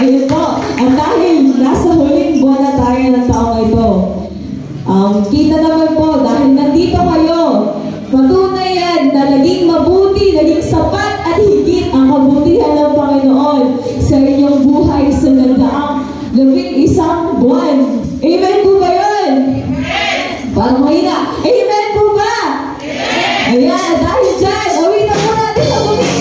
Ayun po. At dahil nasa huling buwan na tayo ng taong ito, kita naman po, dahil nandito kayo, patunay yan na naging mabuti, naging sapat at higit ang kabutihan ng Panginoon sa inyong buhay sa nagdaang 11 buwan. Amen po ba yun? Parang mahina. Amen po ba? Ayan, dahil dyan, awitan po natin sa muli.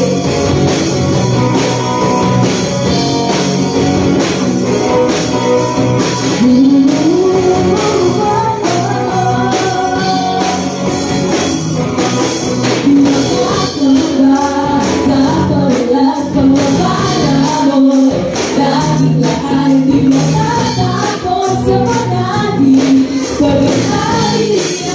Di matatapos sa panahon, pag-ibig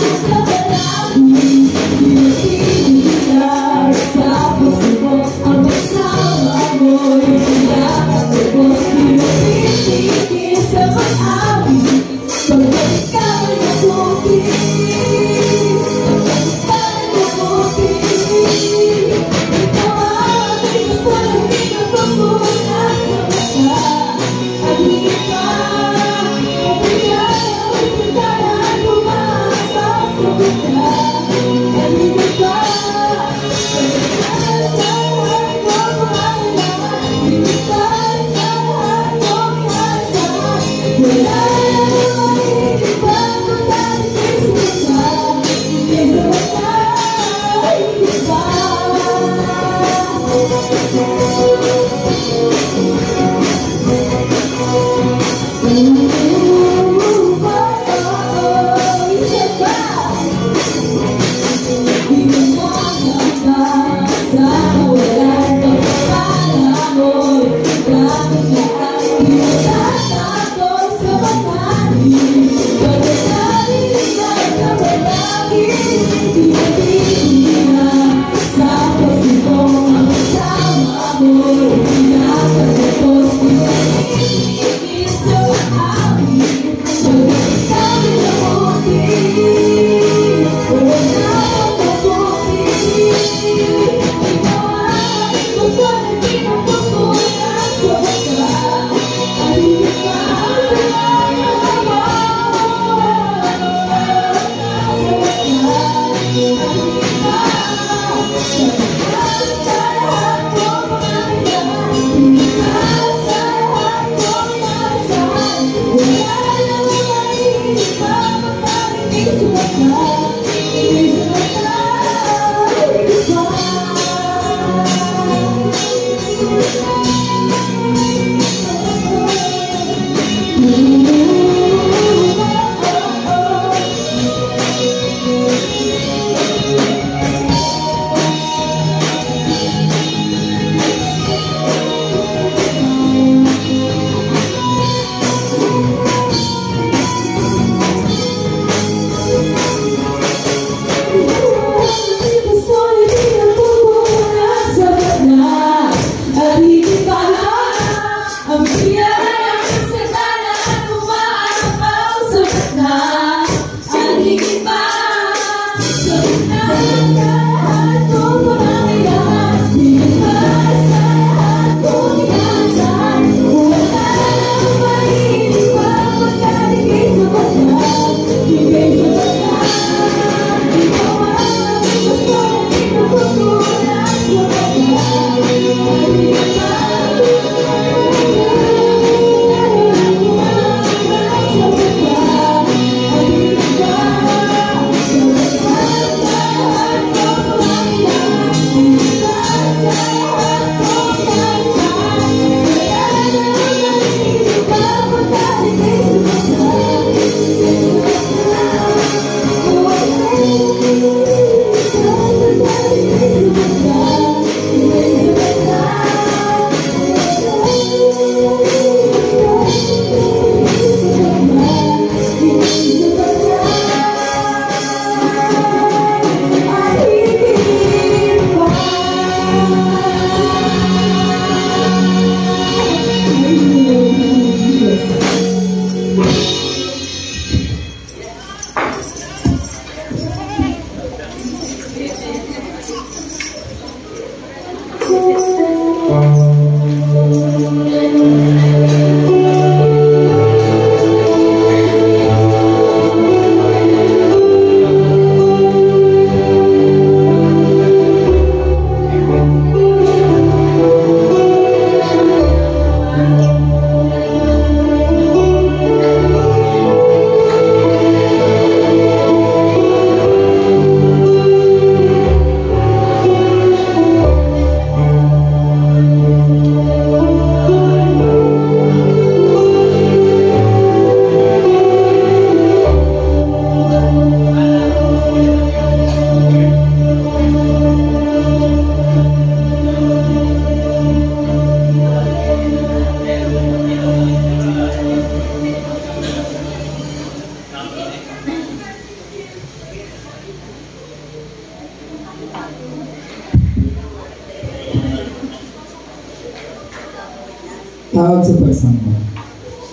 Tawag sa pagsamba.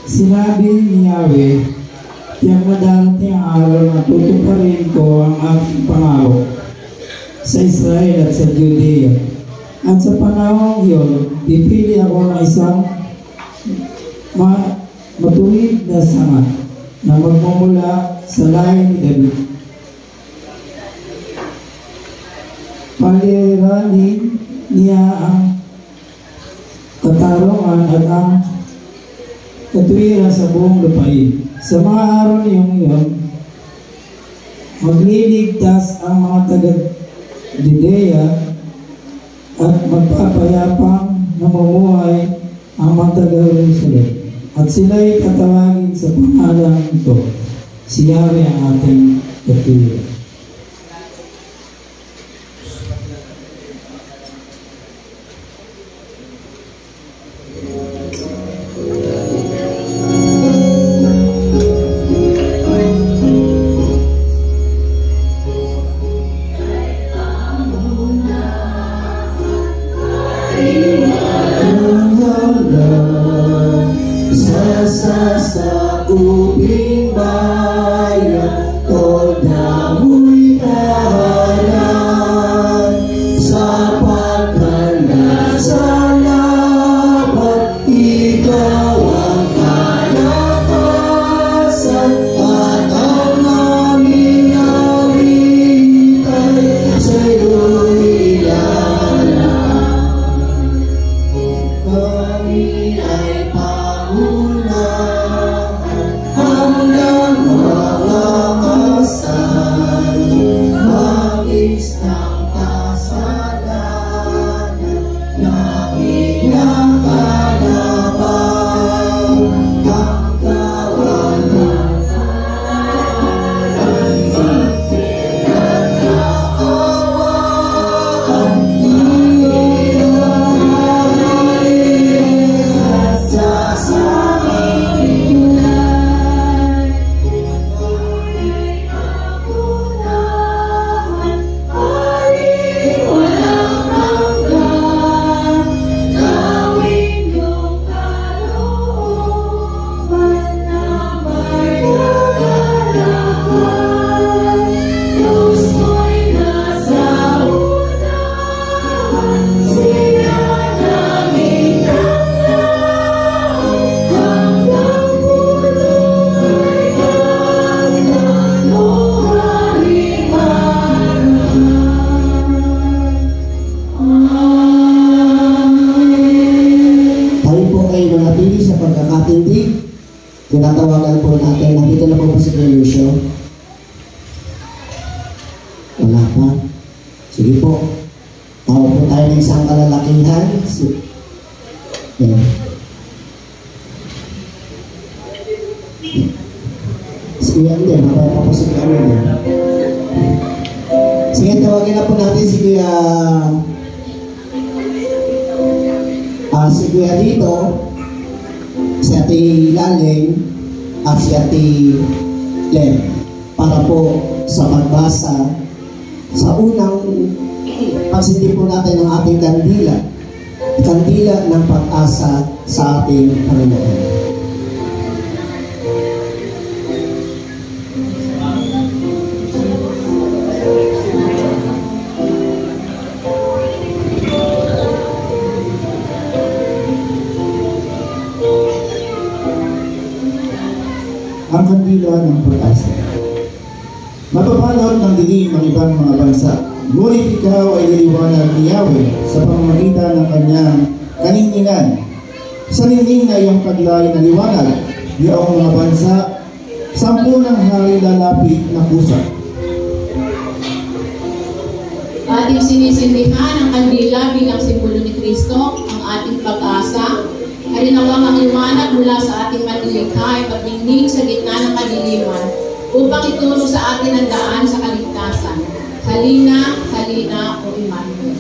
Sinabi ni Yahweh, tiyak na darating ang araw na tutuparin ko ang aking pangako sa Israel at sa Judea. At sa panahon iyon, pipili ako ng isang matuwid na sanga na magmumula sa lahi ni David. Paliranin niya ang katarungan at ang katwiran sa buong lupain. Sa mga araw niyong iyon, magliligtas ang mga taga-Judea at magpapayapang namumuhay ang mga taga-Jerusalem. At sila'y tatawagin sa pangalan ito, si Yahweh ang ating katwiran. Sa ubing bayan, toda mo'y tahanan. Sa pagkanda sa laban, ikaw ang kalakasan. At ang aming awitan, sa'yo'y ilalaan. Kami ay pauna hanggang mawakasan, magis ng kasalanan na pinagkalaban. Ang kawalan kaawaan, sa pagkakatindig. Tinatawagan po natin. Nandito na po si Lucio. Wala pa. Sige po. Tawag po tayo ng isang kalalakihan. Sige yan din. Mabaya pa po si Kuya din. Sige, tawagin na po natin si Kuya dito, si Ate Laling at si Ate Len para po sa pagbasa sa unang pagsindi po natin ng ating kandila ng pag-asa sa ating Panginoon. ang kandila ng pag-asa. Mapapanot ng dilim ang ibang mga bansa, ngunit ikaw ay liliwanag ni Yahweh sa pamamagitan ng kanyang kaninningan. Sa ningning na iyong taglay na liwanag, iyong mga bansa, 10 ng hari lalapit na pusa. Ating sinisindihan ang kandila bilang simbolo ni Kristo, ang ating pag-asa. Harinawang ang liwanag mula sa ating manilikha ay magningning sa gitna ng kadiliman upang ituro sa atin ang daan sa kaligtasan. Halina, halina, O Emmanuel.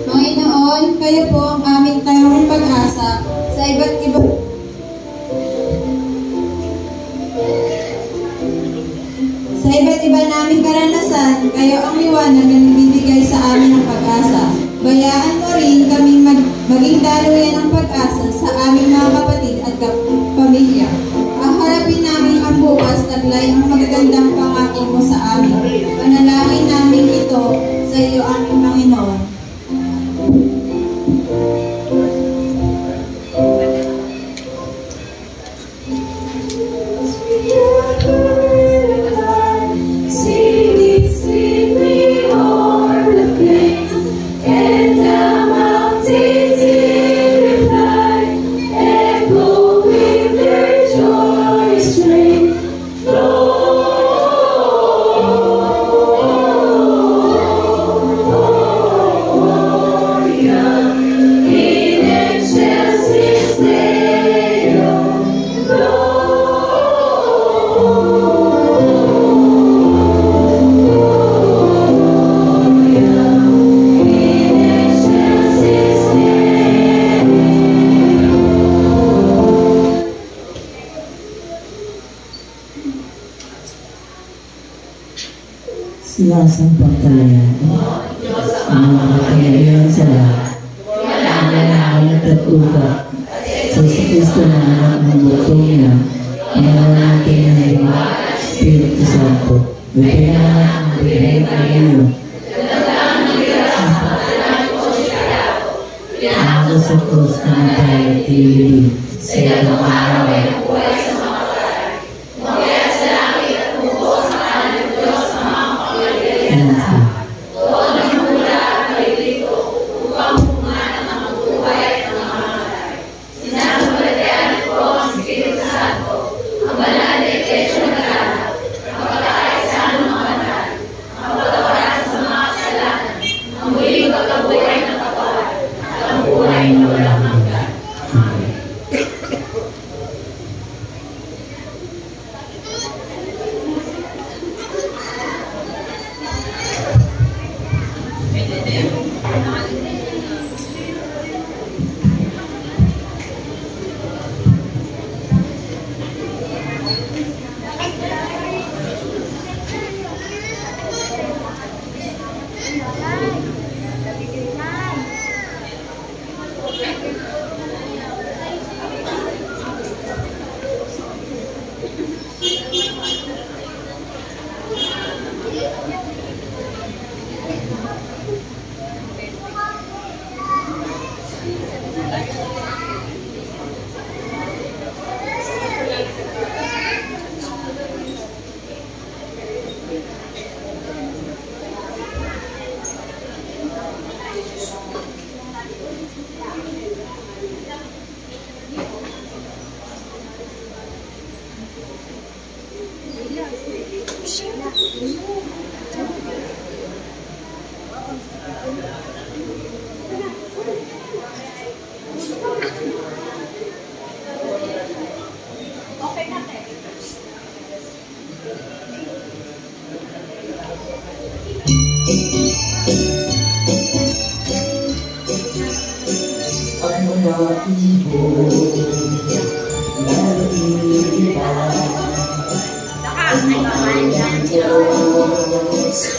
Panginoon, kayo po ang aming tayong pag-asa sa iba't iba naming karanasan, kayo ang liwanag na nagbibigay sa amin ng pag-asa. Bayaan mo rin kaming maging daluyan ng pag-asa sa aming mga kapatid at pamilya. Ang harapin namin ang bukas, taglay ang magagandang pangako mo sa amin. Panalangin namin ito sa iyo, aming Panginoon. Sinasampang kalayaan, ang mga kalayaan sa lahat, ang langit at lupa, sa Kristo na anak ng butong niya, ang natin ng iba, Espiritu Santo, ipinahanap ang bigay ng iyo. Ako sa krus na matay at ililibing, sa iyong araw ay buhay sa mga patay. Mamaya sa langit at bukos sa kanan ng Diyos sa mga pagkakalian. Doon ang mula at malilito upang pumanan ang magbuhay at ang mga matay. Sinasabalatayan ko ang Espiritu Santo, ang banal na iglesia ng lahat, ang pagkakaisa ng mga banal, ang pagkawalan sa mga kasalanan, ang muling pagkabuhay ng katawan, at ang buhay na walang hanggan. Amen.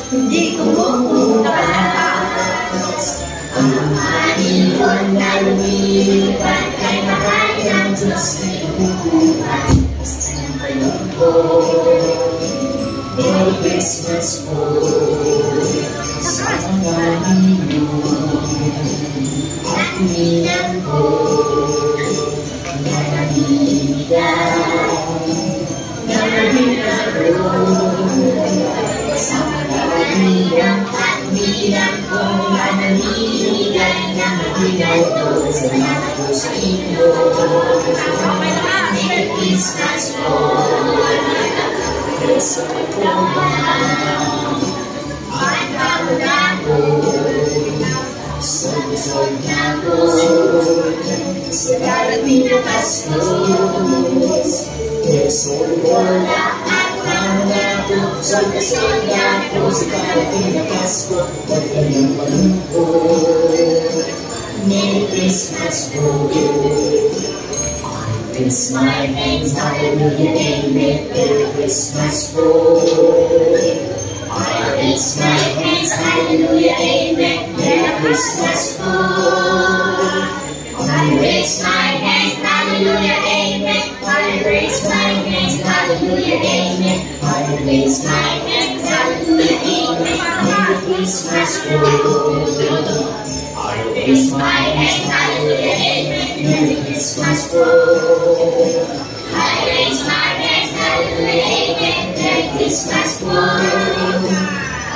Hindi ko nakasalamat. Ang manilon na lumipat kay mahal ng Diyos na ibubuhat. Basta ng balong ko, Merry Christmas po sa mga nilon at ninang ko na nalilip. Sa pagkakalilang at bilang kong manaligan na maginay doon sa lahat ko sa inyo. Merry Christmas po, Kristo po ba? At ako Sol na ko sa darating na Pasko. Sol na at ako Sol na ko sa darating na Pasko. Huwag kayong malungkot. Merry Christmas po. It's my thanks, hallelujah, amen. Merry Christmas po. It's my thanks, hallelujah, amen. Merry Christmas po. I raise my hands, hallelujah, amen. I raise my hands, hallelujah, amen. I raise my hands, hallelujah, amen. Merry Christmas po. I raise my hands, hallelujah, amen. Merry Christmas po. I raise my hands, hallelujah, amen. Merry Christmas po.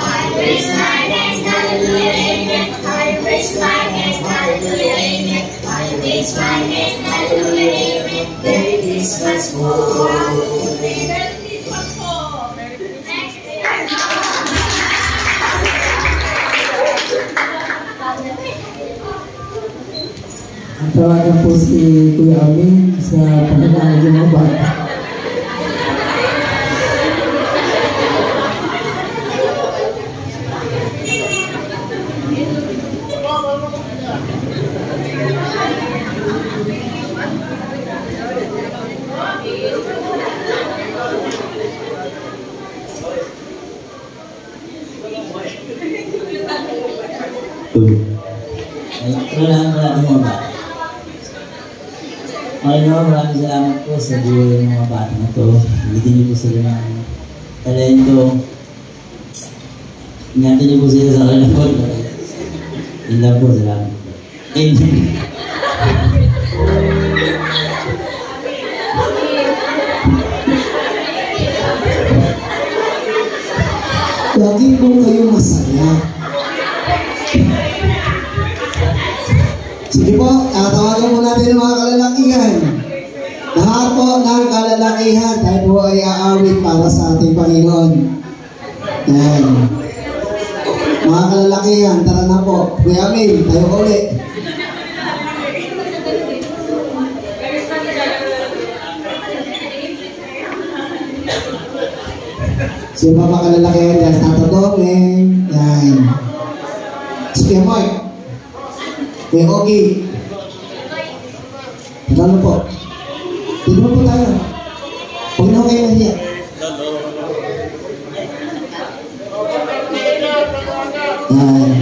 I raise my hands, hallelujah, amen. I raise my hands, hallelujah, amen. I raise my hands, hallelujah, amen. Merry Christmas po. Merry Christmas po. Ang tawagan po si Kuya Amin sa pagkakaalam ng mga bata. Maraming mga bata. Maraming salamat po sa buhay ng mga bata na to. Bigyan niyo po sila ng talento. Ingatan niyo po sila sa kanilang pagkakas. Yun lang po, salamat po. Amen. Lagi po kayo masaya. Sige po, tawagan po natin ang mga kalalakihan. Lahat po ng kalalakihan, tayo po ay aawit para sa ating Panginoon. Yan. Mga kalalakihan, tara na po. Kuya Mil, tayo po ulit. Sige po mga kalalakihan, yan, tatadongin. Yan. Sige Mark. Kuya Ogie. Tara po. Dito po tayo. Huwag na kayo nahiya. Yan.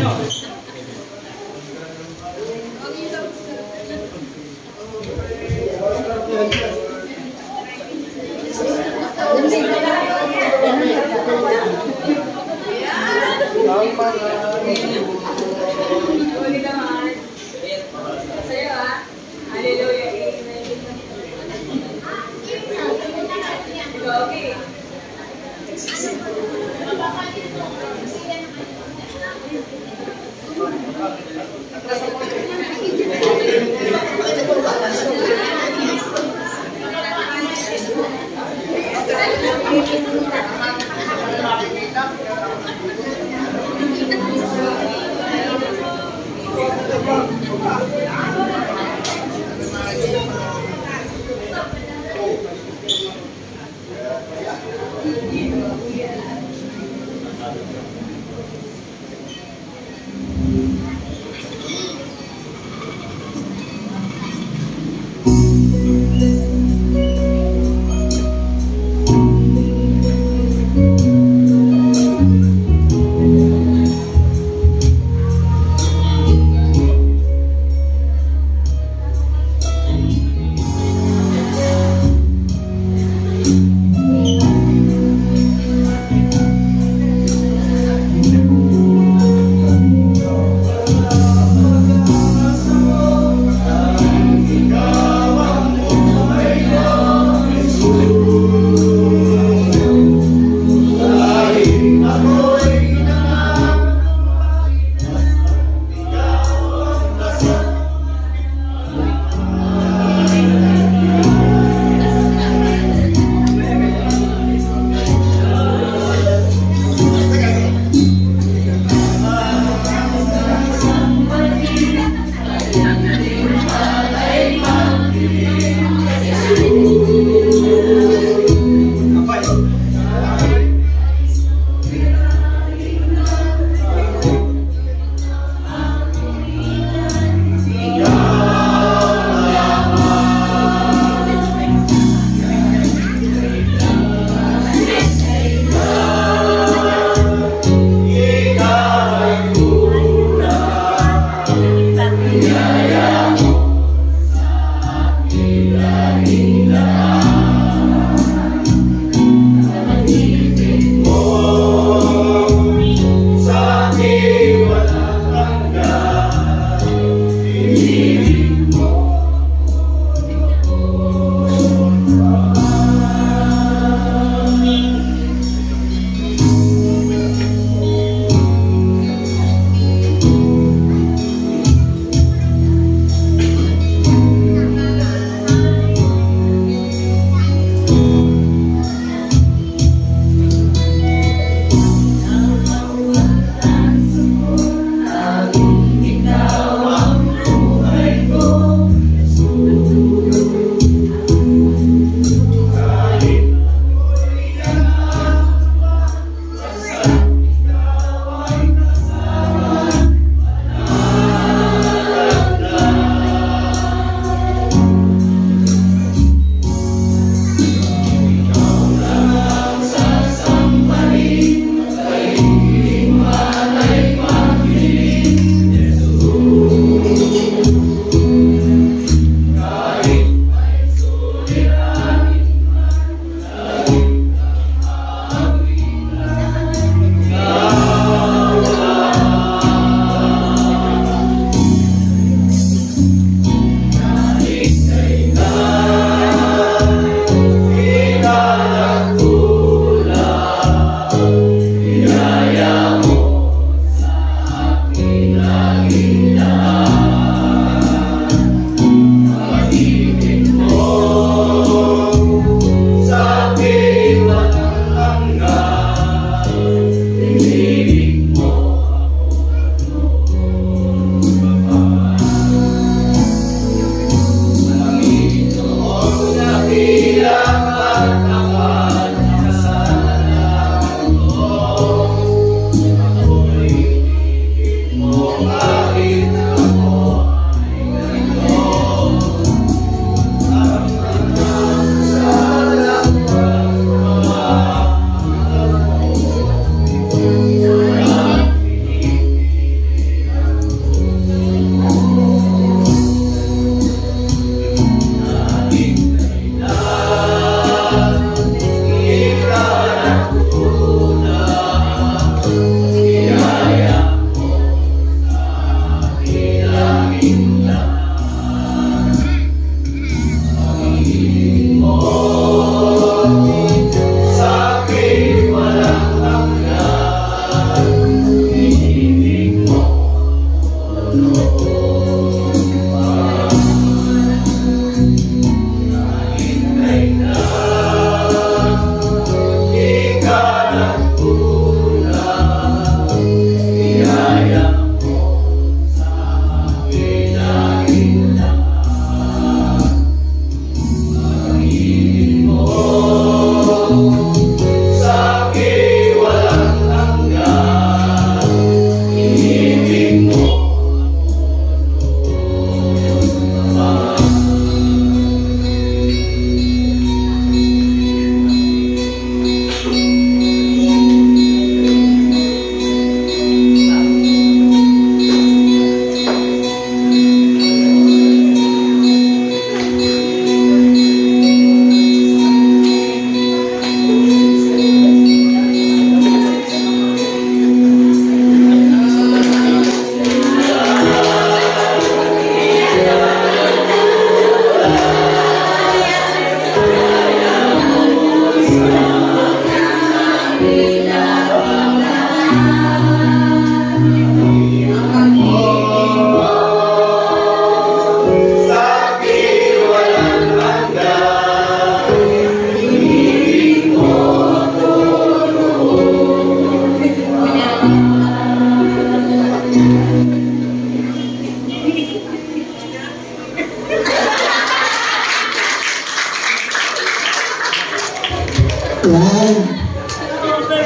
Yan.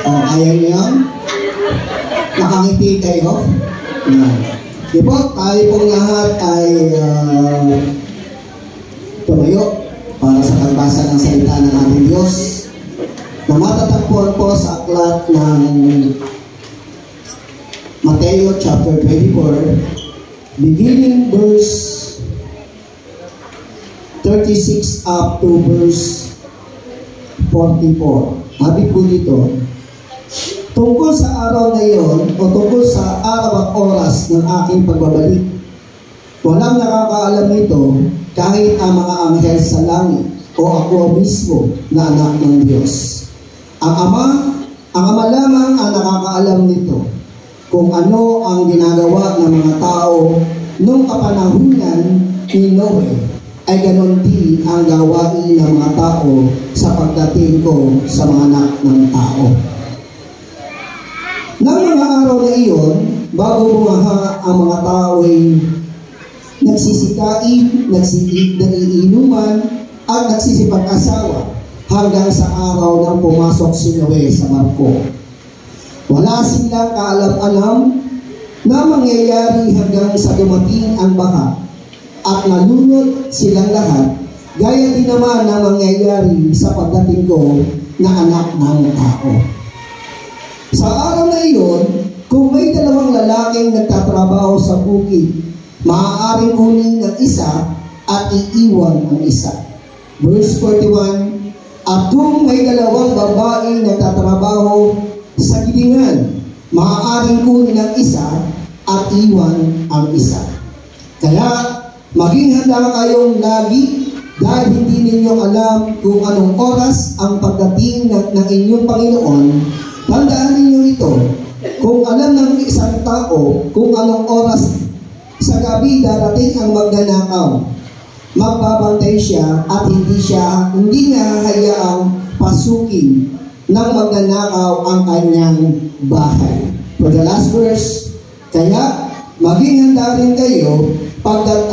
Ayaw niyo? Nakangiti kayo? Yan. Di po, tayo pong lahat ay tumayo para sa pagbasa ng salita ng ating Diyos na matatagpuan po sa aklat ng Mateo chapter 24, beginning verse 36 up to verse 44. Sabi po dito, tungkol sa araw na iyon o tungkol sa araw at oras ng aking pagbabalik, walang nakakaalam nito kahit ang mga anghel sa langit o ako mismo na anak ng Diyos. Ang Ama lamang ang nakakaalam nito kung ano ang ginagawa ng mga tao noong kapanahunan ni Noe, ay ganon din ang gawain ng mga tao sa pagdating ko sa mga anak ng tao. Nang mga araw na iyon, bago bumaha ang mga tao ay nagsisikain, nagiinuman, at nagsisipag-asawa hanggang sa araw nang pumasok si Noe sa barko. Wala silang kaalam-alam na mangyayari hanggang sa dumating ang baha at nalunod silang lahat, gaya din naman na mangyayari sa pagdating ko na anak ng tao. Sa araw na iyon, kung may dalawang lalaking nagtatrabaho sa bukid, maaaring kunin ng isa at iiwan ang isa. Verse 41, at kung may dalawang babaeng nagtatrabaho sa gilingan, maaaring kunin ng isa at iwan ang isa. Kaya, maging handa kayong lagi dahil hindi ninyo alam kung anong oras ang pagdating ng inyong Panginoon. Tandaan ninyo ito, kung alam ng isang tao kung anong oras sa gabi darating ang magnanakaw, magbabantay siya at hindi niya hayaang pasukin ng magnanakaw ang kanyang bahay. For the last verse, kaya maging handa rin kayo pagkat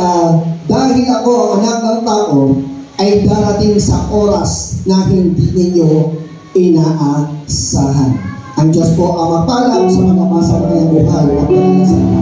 dahil ako ang anak ng tao ay darating sa oras na hindi ninyo inaasahan. Ang Diyos po ang magpala sa magpapasa ng kanyang buhay at pananasalita.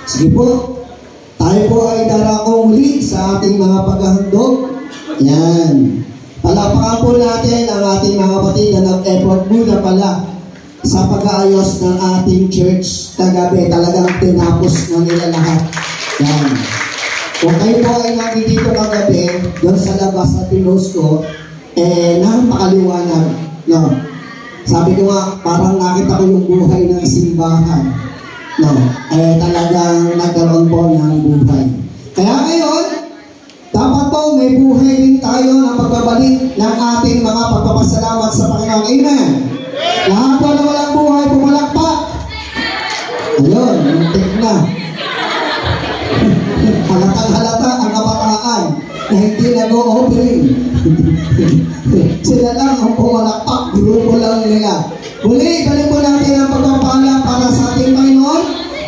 Sige po, tayo po ay darako muli sa ating mga paghahandog. Yan. Palapakan po natin ang ating mga kapatid na nag-effort muna pala sa pag-aayos ng ating church kagabi. Talagang tinapos na nila lahat. Yan. Kung kayo po ay nandito kagabi, doon sa labas na pinost ko, napakaliwanag. No? Sabi ko nga, parang nakita ko yung buhay ng simbahan. No, talagang nagkaroon po ng buhay. Kaya ngayon, dapat po may buhay rin tayo na pagbabalik ng ating mga pagpapasalamat sa Panginoon. Amen? Lahat po na walang buhay, pumalakpak. Ayun, muntik na. Halatang-halata ang kabataan na hindi nag-o-offering. Sila lang ang pumalakpak, grupo lang nila. Muli, balik po natin ang pagpapala para sa ating Panginoon,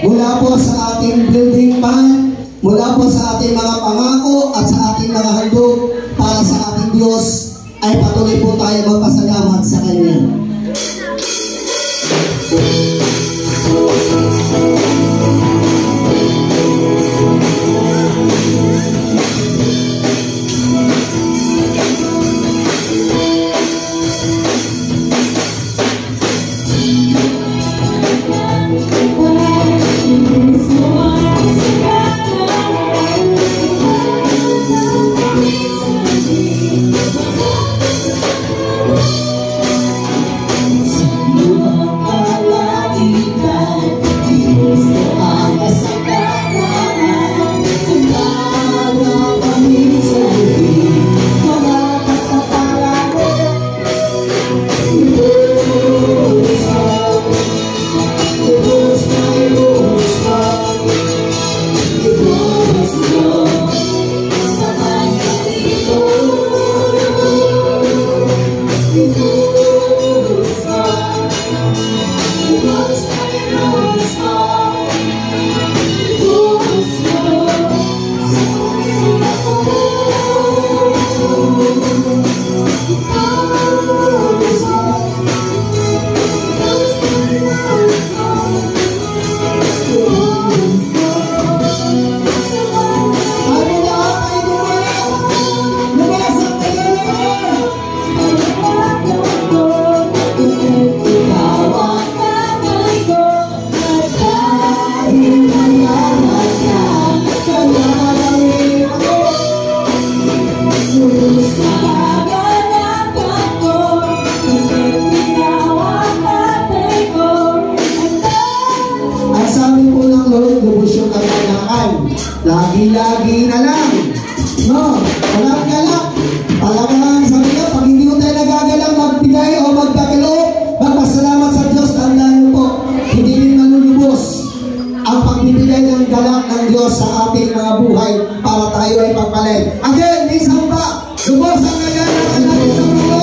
mula po sa ating building plan, mula po sa ating mga pangako at sa ating mga handog para sa ating Diyos, ay patuloy po tayo magpasalamat sa Kanya. Allah walang galak. Talagang sabi niya, pag hindi ko tayo nagagalak magbigay o magkakaloob, magpasalamat sa Diyos, tandaan niyo po, hindi rin malulubos ang pagbibigay ng galak ng Diyos sa ating mga buhay para tayo ay pagpalit. Again, isang pa, lubos ang nagagalak ng Diyos sa mundo.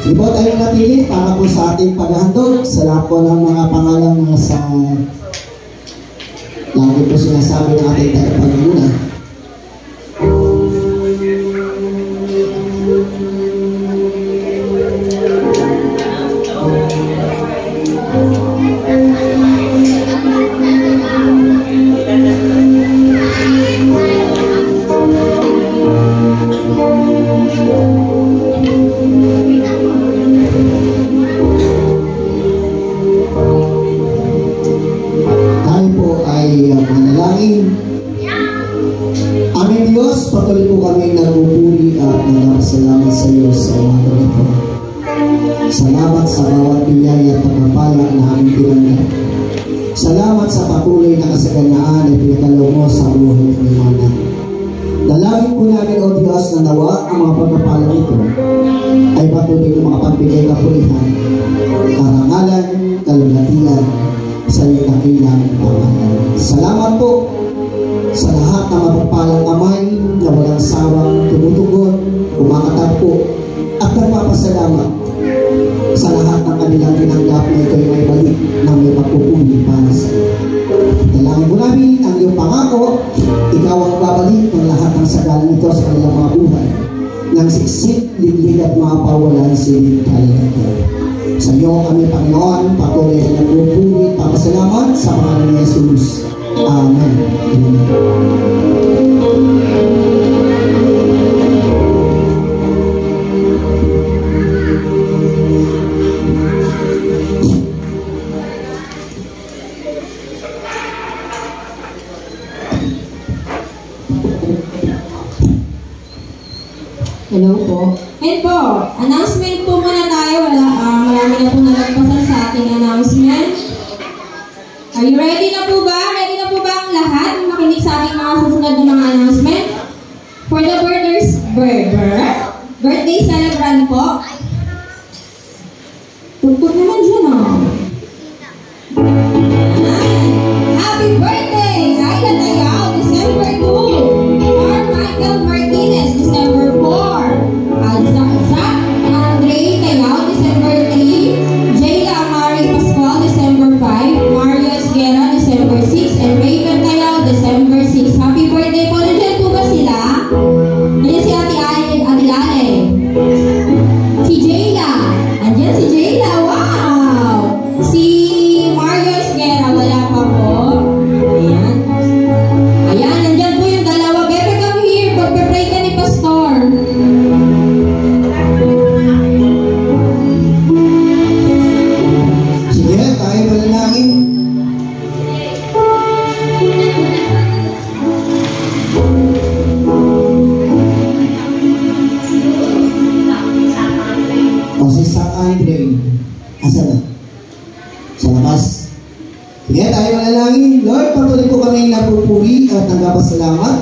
Ibo tayo napili para po sa ating paghahandog sa lahat po ng mga pangalang nasa lagi po sinasabi ng ating tagapagmuna. Tayo po ay manalangin. Aming Diyos, patuloy po kami nagpupuri at nagpasalamat sa iyo sa umaga nito. Salamat sa bawat biyaya at pagpapala na aming pinanggap. Salamat sa patuloy na kasaganaan at pinagalaw mo sa buhay ng imanan. Dalangin po namin, O Diyos, na nawa ang mga pagpapala nito ay patuloy na makapagbigay kapurihan, karangalan, kalugatian sa iyong dakilang pangalan. Salamat po sa lahat ng mapagpalang kamay na walang sawang tumutugon, kumakatagpo at nagpapasalamat sa lahat ng kanilang tinanggap na ito'y may balik na may pagpupuli para sa iyo. Dalangin mo namin ang iyong pangako, ikaw ang babalik ng lahat ng sagalang ito sa kanilang mga buhay ng siksik, liglig at mga pawalan silid kalilagay. Sa iyo kami, Panginoon, patuloy na nagpupuli, papasalamat sa pangalan ni Jesus. Amen. Amen. Hello po. And po, announcement po muna tayo. Marami na po nalagpasan sa ating announcement. Are you ready na po ba? Ready na po ba ang lahat na makinig sa ating mga susunod na mga announcement? For the birthday celebrant po. Tugtog naman dyan, oh. Happy birthday! Ayla Tayaw, December 2. Michael Martinez, December 4. Zach Andre Tayaw, December 3. Jayla Amari Pascual, December 5. Mario Esguera, December 6. And Raven Tayaw, December 6. Happy birthday po. Nandiyan po ba sila? Nandiyan si Ate Adilane. Si Jayla. Nandiyan si Jayla. Wow! Si Mario Esguera, wala pa po. Ayan. Ayan, nandiyan po yung dalawa. Bebe, come here. Pagpe-pray ka ni Pastor. Sige, tayo manalangin. O si San Andre, asa na? Sa labas. Sige, tayo manalangin. Lord, patuloy po kami nagpupuri at nagpapasalamat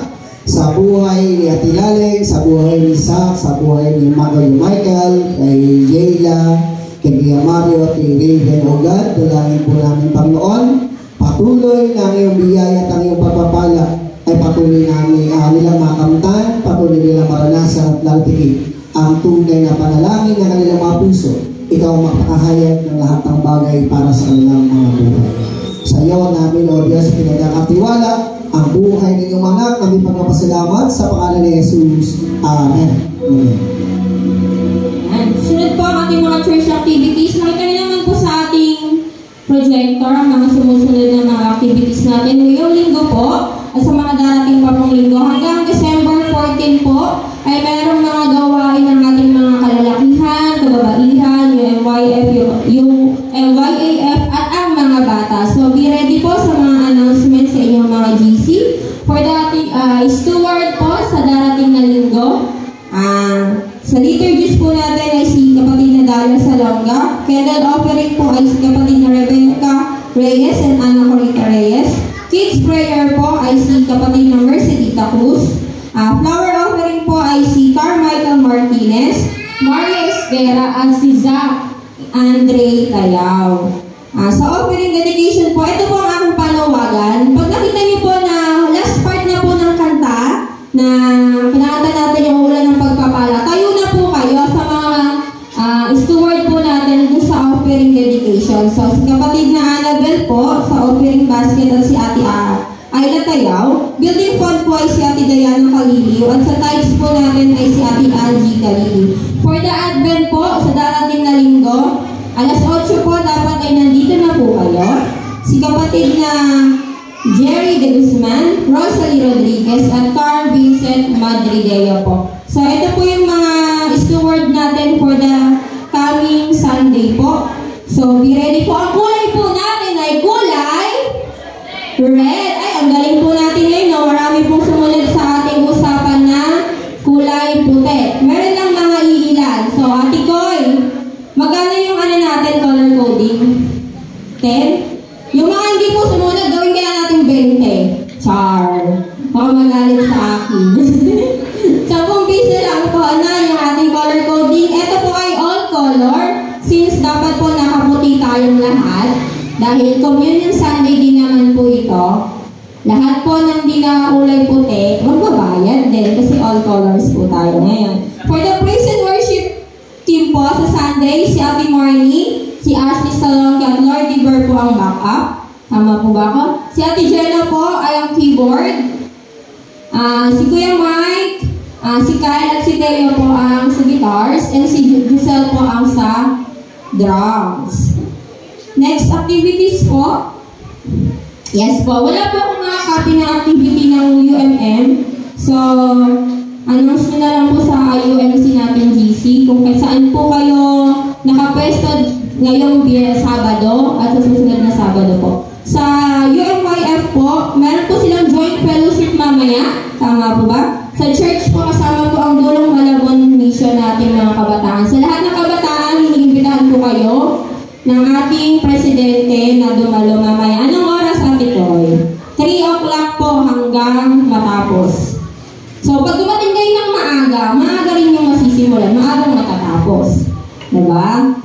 sa buhay ni Ate Laling, sa buhay ni Zach, sa buhay ni Michael, kay Jayla, kay Kuya Mario at kay Raven Ogad. Dalangin po namin, Panginoon, patuloy na ang iyong biyaya at ang iyong pagpapala ay patuloy namin nilang makamtan, patuloy nilang maranasan at lalapigin ang tunay na panalangin ng kanilang mga puso. Ikaw ang magpakahayag ng lahat ng bagay para sa kanilang mga buhay. Sa iyo namin, O Diyos, pinagkakatiwala ang buhay ng iyong anak. Kami pagpapasalamat sa pangalan ni Jesus. Amen. Amen. Sunod po ang ating mga church activities. Nakita niyo naman po sa ating projector ang mga sumusunod na mga activities natin ngayong linggo po at sa mga darating pa pong linggo. Hanggang December 14 po ay mayroong mga gawain ng ating mga kalalakihan, kababaihan, yung MYAF at ang mga bata. So be ready po sa mga announcements sa inyong mga GC. For the steward po sa darating na linggo, sa liturgies po natin ay si kapatid na Dalia Salonga. Candle offering po ay si kapatid na Rebecca Reyes and Ana Corita Reyes. Kids prayer po ay si kapatid na Mercedita Cruz. Flower offering po ay si Carmichael Martinez, Mario Esguera at si Zach Andre Tayaw. Sa offering dedication po, ito po ang aking panawagan. Pag nakita niyo po na last part na po ng kanta na kinakanta natin yung ulan ng pagpapala, tayo na po kayo sa mga steward po natin sa offering dedication. So, si kapatid na Annabel po sa offering basket at si Ate Ayla Tayaw. Building fund po ay si Ate Diana Kaliliw at sa tithes po natin ay si Ate Angie Kaliliw. For the Advent po, sa darating na linggo, alas 8 po dapat ay nandito na po kayo. Si kapatid na Jerry De Guzman, Rosalie Rodriguez at Carl Vincent Madrideo po. So, ito po yung mga steward natin for the coming Sunday po. So, be ready po. Ang kulay po natin ay kulay red. Ay, ang galing po natin ngayon, no? Marami pong sumunod sa ating usapan na kulay puti. Meron lang mga iilan. So, Ate Koy, magkano yung natin color coding? 10? Yung mga hindi po sumunod, gawin kaya natin 20. Char. Baka magalit sa akin. 10 piso lang po na yung ating color coding. Ito po ay all color. Since dapat po nakaputi tayong lahat. Dahil Communion Sunday din naman po ito. Lahat po ng di nakakulay puti, magbabayad din kasi all colors po tayo ngayon. For the praise and worship team po sa Sunday, si Ate Marnie, si Ashley Salonga at Lord Diver po ang backup. Tama po ba ako? Si Ate Jenna po ay ang keyboard. Si Kuya Mike, si Kyle at si Teo po ang sa guitars. And si Giselle po ang sa drums. Next activities po. Yes po. Wala po akong makakopy ng activity ng UMM. So, announce nyo na lang po sa UMC natin GC kung saan po kayo nakapwesto ngayong Sabado at sa susunod na Sabado po. Sa UMYF po, meron po silang joint fellowship mamaya. Tama po ba? Sa church po kasama po ang Dulong Malabon Mission natin mga kabataan. Sa lahat ng kabataan, iniimbitahan po kayo ng ating presidente na dumalo mamaya. Anong oras, Ate Koy? 3 o'clock po hanggang matapos. So, pag dumating kayo ng maaga rin yung masisimulan, maagang matatapos. Diba?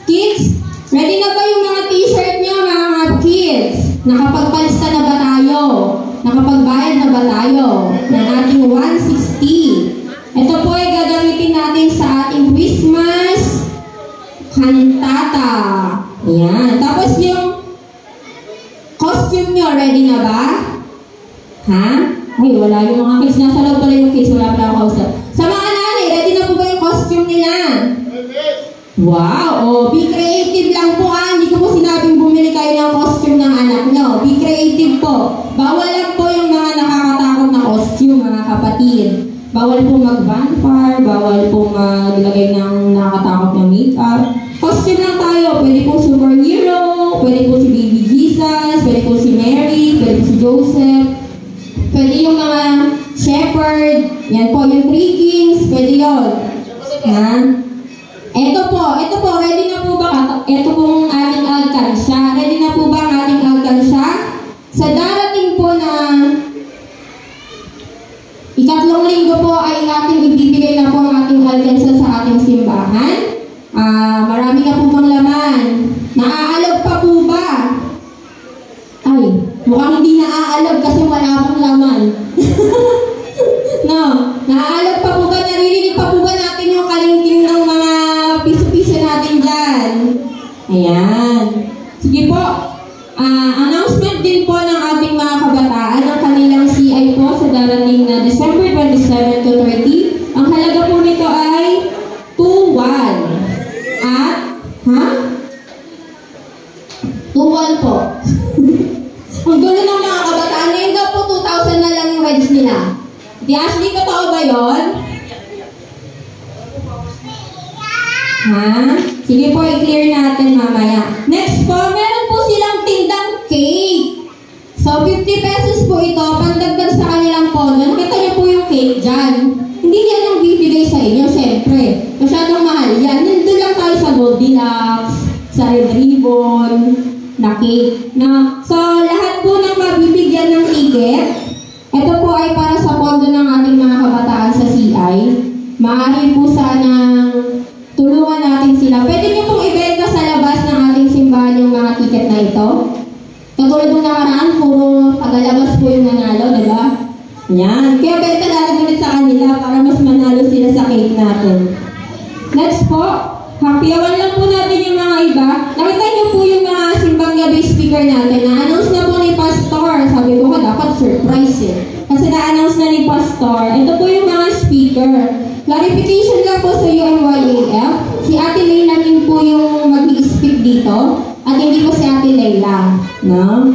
Kids, ready na ba yung mga t-shirt nyo, mga kids? Nakapagpalista na ba tayo? Nakapagbayad na ba tayo? Ng ating 160. Ito po ay gagamitin natin sa ating Christmas kantata. Ayan. Tapos yung costume nyo, ready na ba? Ha? Ay, wala yung mga kids. Nasa loob pala yung kids. Wala pala ang kausap. Sa mga nanay, ready na po ba yung costume nila? Wow! Oh, be creative lang po Hindi ko po sinabing bumili kayo ng costume ng anak nyo. Be creative po. Bawal lang po yung mga nakakatakot na costume, mga kapatid. Bawal po mag-bonfire. Bawal po maglagay ng nakakatakot na makeup. Costume lang tayo. Pwede po superhero. Pwede po si Baby Jesus. Pwede po si Mary. Pwede po si Joseph. Pwede yung mga shepherd. Yan po, yung 3 kings. Pwede yun. Ha? Ito po, ready na po ba? Ito pong ating alkansya. Ready na po ba ang ating alkansya? Sa darating po na ikatlong linggo po ay ating ibibigay na po ang ating alkansya sa ating simbahan. Marami na po bang Ay, mukhang hindi naaalog kasi wala pang laman. No, naaalog pa po ba? Naririnig pa po ba natin yung kalingking ng mga piso-piso natin dyan? Ayan. Sige po. Announcement din po ng ating mga kabataan ang kanilang CI po sa darating na December 27 to 30. Ang halaga po nito ay 2-1. At, 2-1 po. Ang gulo ng mga kabataan. Ngayon daw po 2,000 na lang yung wedge nila. Di Ashley, totoo ba yun? Sige po, i-clear natin mamaya. Next po, meron po silang tindang cake. So, 50 pesos po ito, pandagdag sa kanilang pondo. Nakita niyo po yung cake dyan. Hindi yan yung bibigay sa inyo, syempre. Masyadong mahal yan. Nandun lang tayo sa Goldilocks, sa Red Ribbon, na cake. So, lahat po ng mabibigyan ng ticket, ito po ay para sa pondo ng ating mga kabataan sa CI. Maaari po sanang tulungan natin sila. Pwede niyo pong ibenta sa labas ng ating simbahan yung mga ticket na ito. Katulad ng nakaraan, puro tagalabas po yung nanalo, diba? Yan. Kaya benta natin ulit sa kanila para mas manalo sila sa cake natin. Next po, happyawan lang po natin yung mga iba. Nakita niyo po yung mga simbang gabi speaker natin. Na-announce na po ni Pastor. Sabi ko ka, dapat surprise eh. Kasi na-announce na ni Pastor. Ito po yung mga speaker. Clarification lang po sa UNYAF. Si Ate Leila din po yung mag-i-speak dito. At hindi po si Ate Leila. No?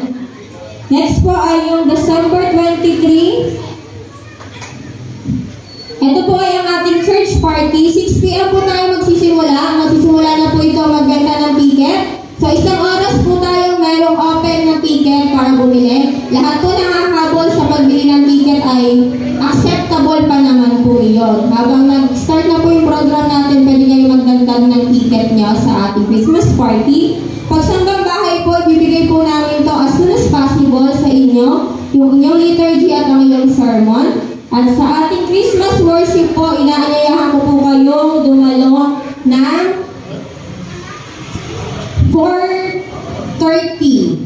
Next po ay yung December 23. Ito po ay ang ating church party. 6 p.m. po tayo magsisimula. Magsisimula na po ito magbenta ng ticket. So, 1 oras po tayo mayroong open ng ticket para bumili. Lahat po nakakahabol sa pagbili ng ticket ay acceptable pa naman po yun. Habang nag-start na po yung program natin, pwede kayo magdagdag ng ticket nyo sa ating Christmas party. Pag sanggang bahay po, ibibigay po namin to as soon as possible sa inyo. Yung inyong liturgy at ang inyong sermon. At sa ating Christmas worship po, inaanyayahan ko po kayong dumalo ng 4:30.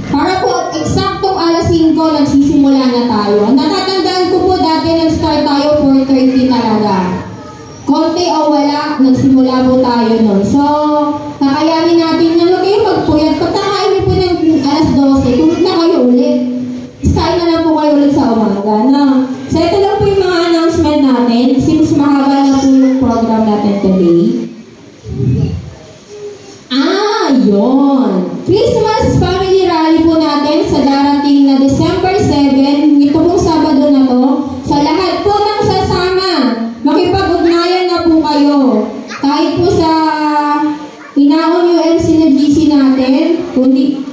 Para po, eksaktong alas 5, nagsisimula na tayo. Natatandaan ko po dati, nag-start tayo 4:30 talaga. Konti o wala, nagsimula po tayo nun. So, kakayanin natin na huwag kayo magpuyat. Pagkakain niyo po ng alas 12, kumit na kayo ulit. Kain na lang po kayo ulit sa umaga. No? So, ito lang po yung mga announcement natin. Since mahaba na po yung program natin today. Yun. Christmas Family Rally po natin sa darating na December 7. Ito pong Sabado na to. So, lahat po ng sasama, makipag-ugnayan na po kayo. Kahit po sa Inaon UMC na GC natin, kundi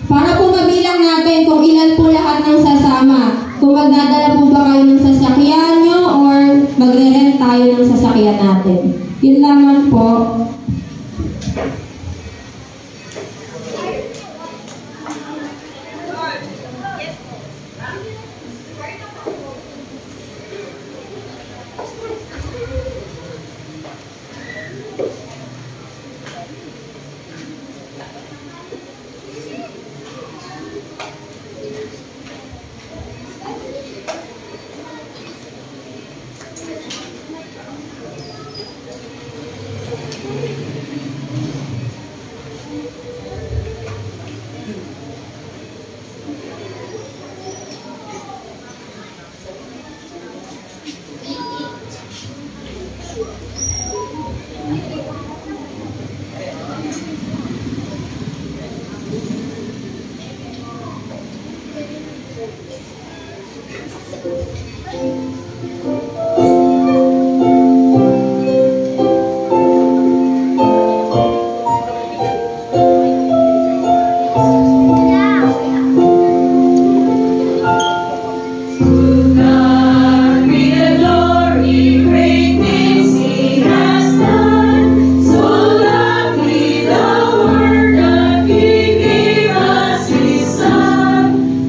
para po mabilang natin kung ilan po lahat ng sasama. Kung magdadala po ba kayo ng sasakyan nyo or magre-rent tayo ng sasakyan natin. Yun lamang po.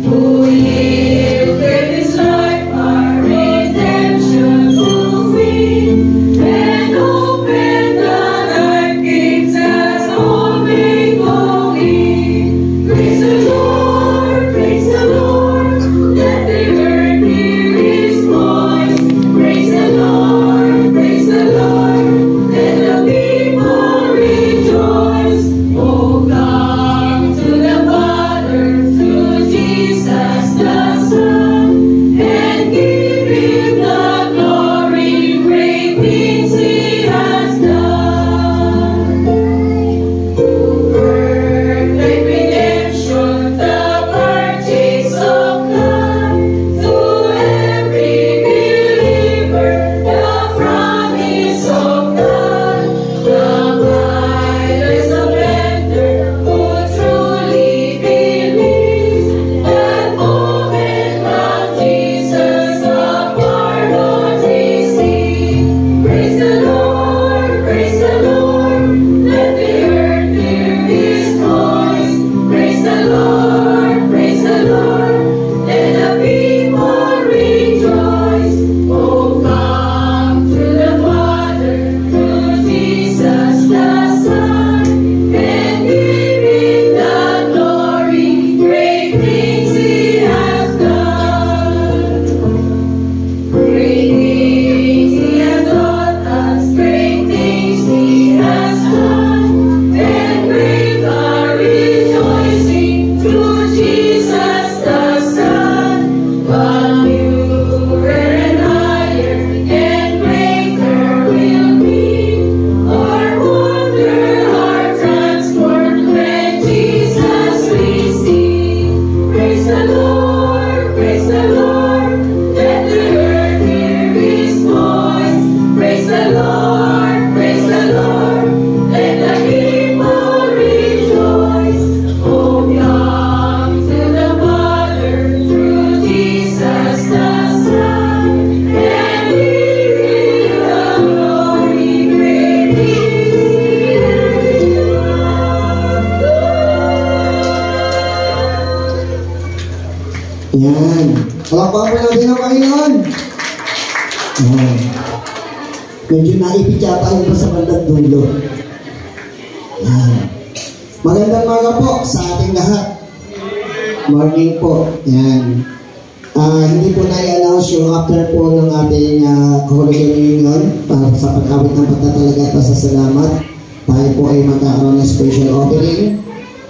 Who yielded his life Yan. Palakpakan po natin ang Panginoon. Oh. Medyo naipit yata yun pa sa bandang dulo. Yan. Magandang maga po sa ating lahat. Morning po. Yan. Hindi po na-i-announce yung after po ng ating Holy Communion para sa pag-awit ng pagtatalaga at pasasalamat. Tayo po ay magkakaroon ng special offering.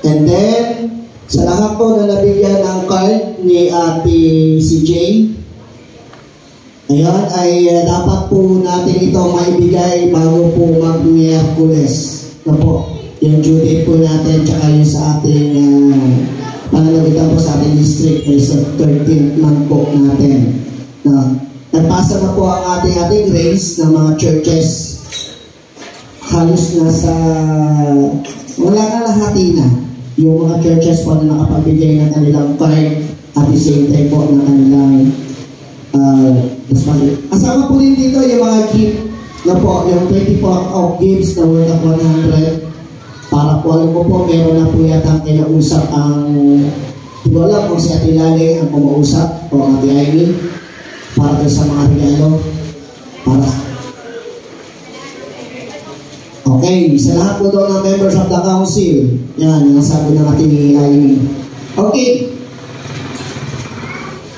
And then, sa lahat po na nabigyan ng card ni Ate CJ, ayun, ay dapat po natin ito maibigay bago po mag-Miyerkules. Na po, yung due date po natin, tsaka yung sa ating pananagitan po sa ating district ay sa 13th month po natin. Nagpasa na po ang ating grace ng mga churches. Halos nasa wala na lahati na yung mga churches po na nakapagbigay ng kanilang card at the same time po ng kanilang asama po rin dito yung mga gift na po, yung 24 of gifts na worth of 100 para po alam ko po meron na po yata kinausap ang hindi ko alam kung si Ate Lale ang kumausap o ang Ate Amy para sa mga regalo para okay, sa lahat po doon ng members of the council yan, yung sabi ng Ate Amy okay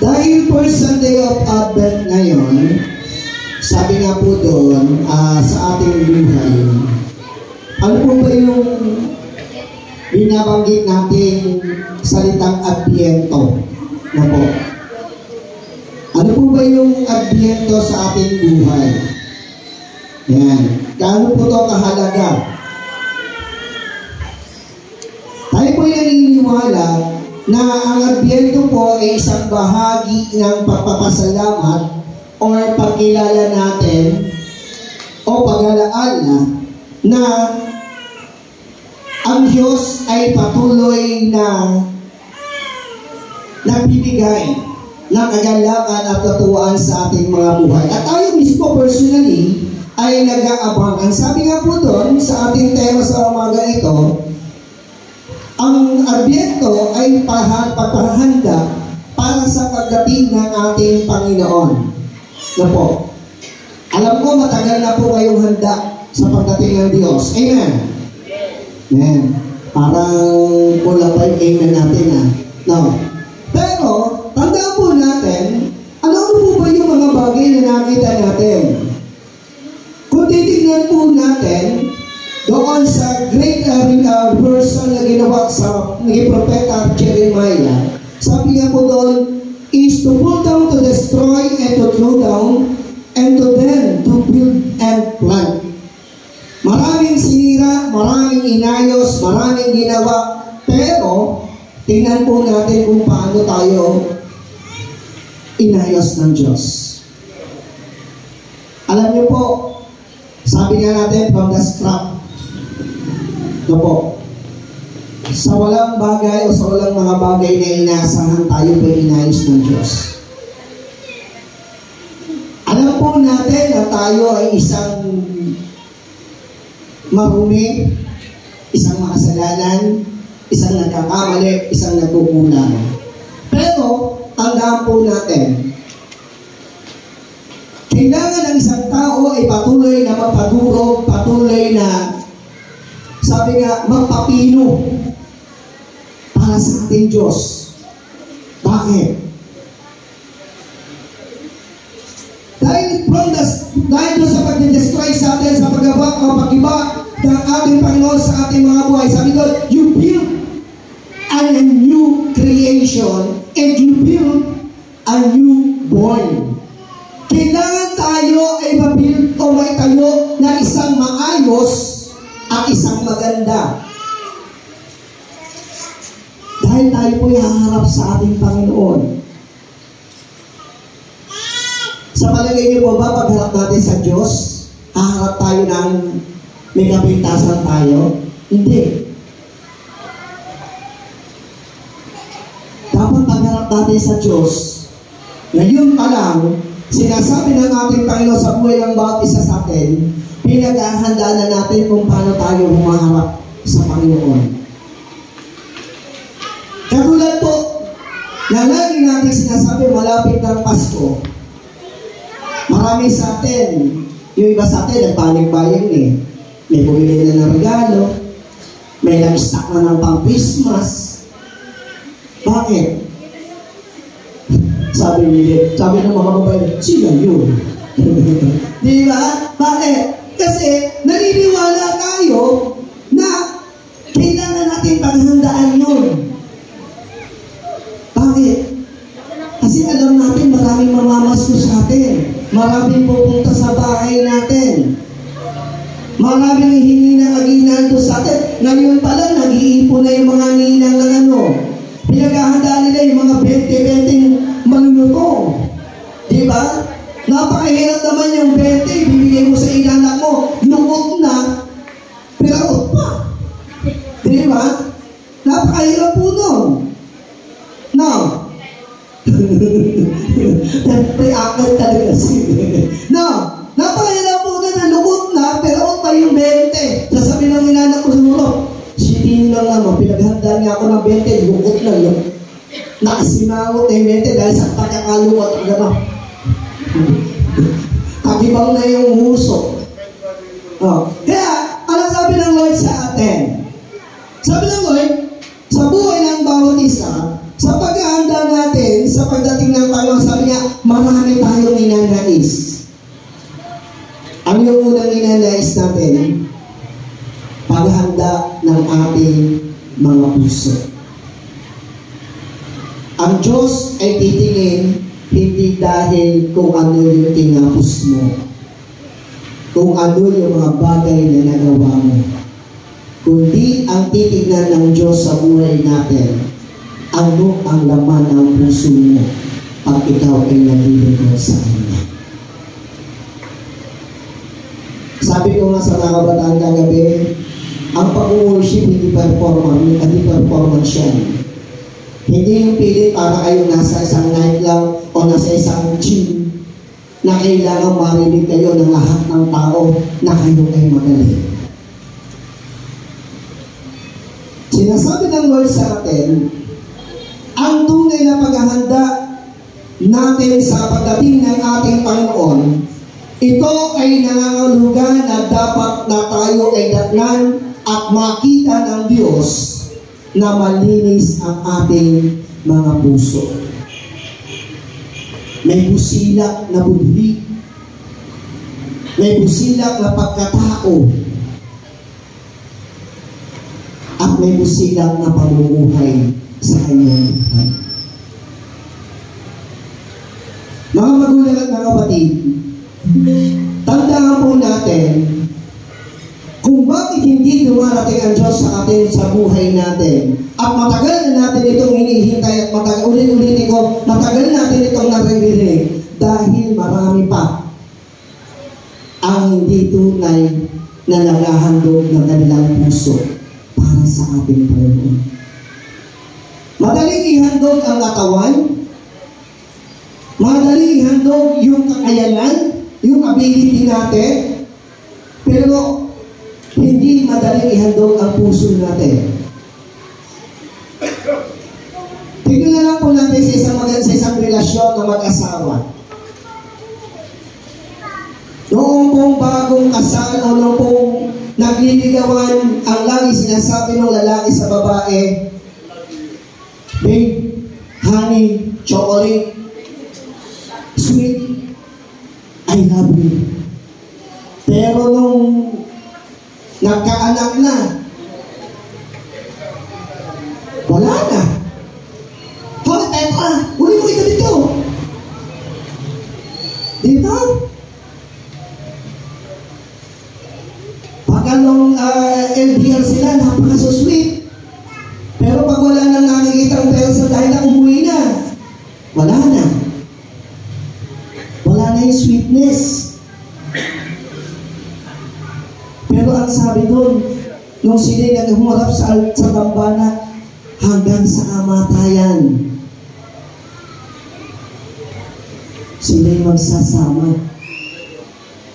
dahil first Sunday of Advent ngayon sabi nga po doon sa ating buhay ano po ba yung binabanggit nating salitang Adviento na po? Ano po ba yung Adviento sa ating buhay? Yan. Gaano po ito kahalaga? Tayo po ay naniniwala na ang Adviento po ay isang bahagi ng pagpapasalamat o pagkilala natin o pag-alaala na ang Diyos ay patuloy na nagbibigay ng kagalakan at katuwaan sa ating mga buhay. At tayo mismo personally ay nag-aabangan. Sabi nga po doon sa ating tema sa umaga ito, ang Adviento ay pagpahanda para sa pagdating ng ating Panginoon. Na po, alam ko matagal na po kayong handa sa pagdating ng Diyos. Amen. Amen. Parang kulang pa yung amen natin No. Pero, tandaan po natin, ano po ba yung mga bagay na nakita natin? Kung titignan po natin, doon sa great verse na ginawa sa naging propeta Jeremiah, sabi nga po doon, is to pull down, to destroy, and to throw down, and to then to build and plant. Maraming sinira, maraming inayos, maraming ginawa, pero tingnan po natin kung paano tayo inayos ng Diyos. Alam niyo po, sabi nga natin from the scrap, no po, sa walang bagay o sa walang mga bagay na inaasahan tayo po inayos ng Diyos. Alam po natin na tayo ay isang marumi, isang makasalanan, isang nagkakamali, isang nagkukulang. Pero, tandaan po natin, kailangan ng isang tao ay patuloy na magpadurog, patuloy na, sabi nga, magpapino para sa ating Diyos. Bakit? Dahil sa pag-destroy sa atin, sa pag-abak o pag-iba ng ating Panginoon sa ating mga buhay. Sabi doon, you build a new creation and you build a new born. Kailangan tayo ay mabuild o maitayo na isang maayos at isang maganda. Dahil tayo po haharap sa ating Panginoon. Sa palagay niyo po ba, pagharap natin sa Diyos, haharap tayo ng may kapintasan tayo? Hindi. Dapat pagharap natin sa Diyos, ngayon pa lang, sinasabi ng ating Panginoon sa buhay ng bawat isa sa atin, pinaghahanda na natin kung paano tayo humaharap sa Panginoon. Katulad po, na lagi natin sinasabi malapit ng Pasko. Marami sa atin, yung iba sa atin nagpanik buying eh. May bumili na ng regalo, may nag-stock na ng pang-Christmas. Bakit? Sabi ng mga babae, sila yun. Di ba? Bakit? Kasi naniniwala tayo na kailangan natin paghandaan yun. Bakit? Kasi alam natin maraming mamamasko sa atin. Maraming pupunta sa bahay natin. Maraming hihingi ng aginaldo sa atin. Ngayon pala, nag-iipon na yung mga ninang ng ano. Pinaghahanda nila yung mga 20-20 manunutong. Diba? Napakahirap naman yung 20, bibigay mo sa inanak mo, lungkot na, piraot pa. Diba? Napakahirap po nun. No? Pre-akal talaga siya. No? Napakahirap po nun, lungkot na, piraot pa yung 20. Sasabi ng inanak ko siguro, sitin lang naman, pinaghanda niya ako ng 20, lungkot na yun. Nakasimangot na yung 20 dahil sa pagkakalungkot. Gano'n. Kakibang na yung huso. Kaya, ano sabi ng Lord sa atin? Sabi ng Lord, sa buhay ng bawat isa, sa paghahanda natin, sa pagdating ng Panginoon, sabi niya, marami tayong ninanais. Ano yung unang ninanais natin? Paghahanda ng ating mga puso. Ang Diyos ay titingin hindi dahil kung ano yung tinapos mo, kung ano yung mga bagay na nagawa mo, kundi ang titignan ng Diyos sa buhay natin, ano ang laman ng puso mo pag ikaw ay nalilugod sa Kanya. Sabi ko nga sa mga kabataan kagabi, ang pag-worship hindi performance yan. Hindi yung pilit para kayo nasa isang nightclub o nasa isang gym na kailangan marinig kayo ng lahat ng tao na kayo ay magaling. Sinasabi ng Lord sa atin, ang tunay na paghahanda natin sa pagdating ng ating Panginoon, ito ay nangangahulugan na dapat na tayo ay datnan at makita ng Diyos na malinis ang ating mga puso. May busilak na budhi, may busilak na pagkatao, at may busilak na pamumuhay sa kanyang buhay. Mga magulang at mga kapatid, tandaan po natin kung bakit hindi dumarating ang Diyos sa atin sa buhay natin. At matagal na natin itong hinihintay at ulit-ulitin ko, matagal natin itong naririnig dahil marami pa ang hindi tunay na naghahandog ng kanilang puso para sa ating Panginoon. Madaling ihandog ang katawan, madaling ihandog yung kakayanan, yung ability natin, pero hindi madaling ihandog ang puso natin. Tignan na lang po natin sa isang relasyon ng mag-asawa. Noong pong bagong kasal o noong pong nagliligawan, ang lagi sinasabi ng lalaki sa babae, babe, honey, chocolate, sweet, I love you. Pero nung nagkaanak na, wala na. Hoy, Petra, uli mo ito dito. Dito? Pagka nung LDR sila, napaka-sweet. Pero pag wala nang nakikita ang persa dahil na umuwi na, wala na. Wala na yung sweetness. Pero ang sabi doon, nung sila'y naghumarap sa dambana, hanggang sa kamatayan, sila'y magsasama.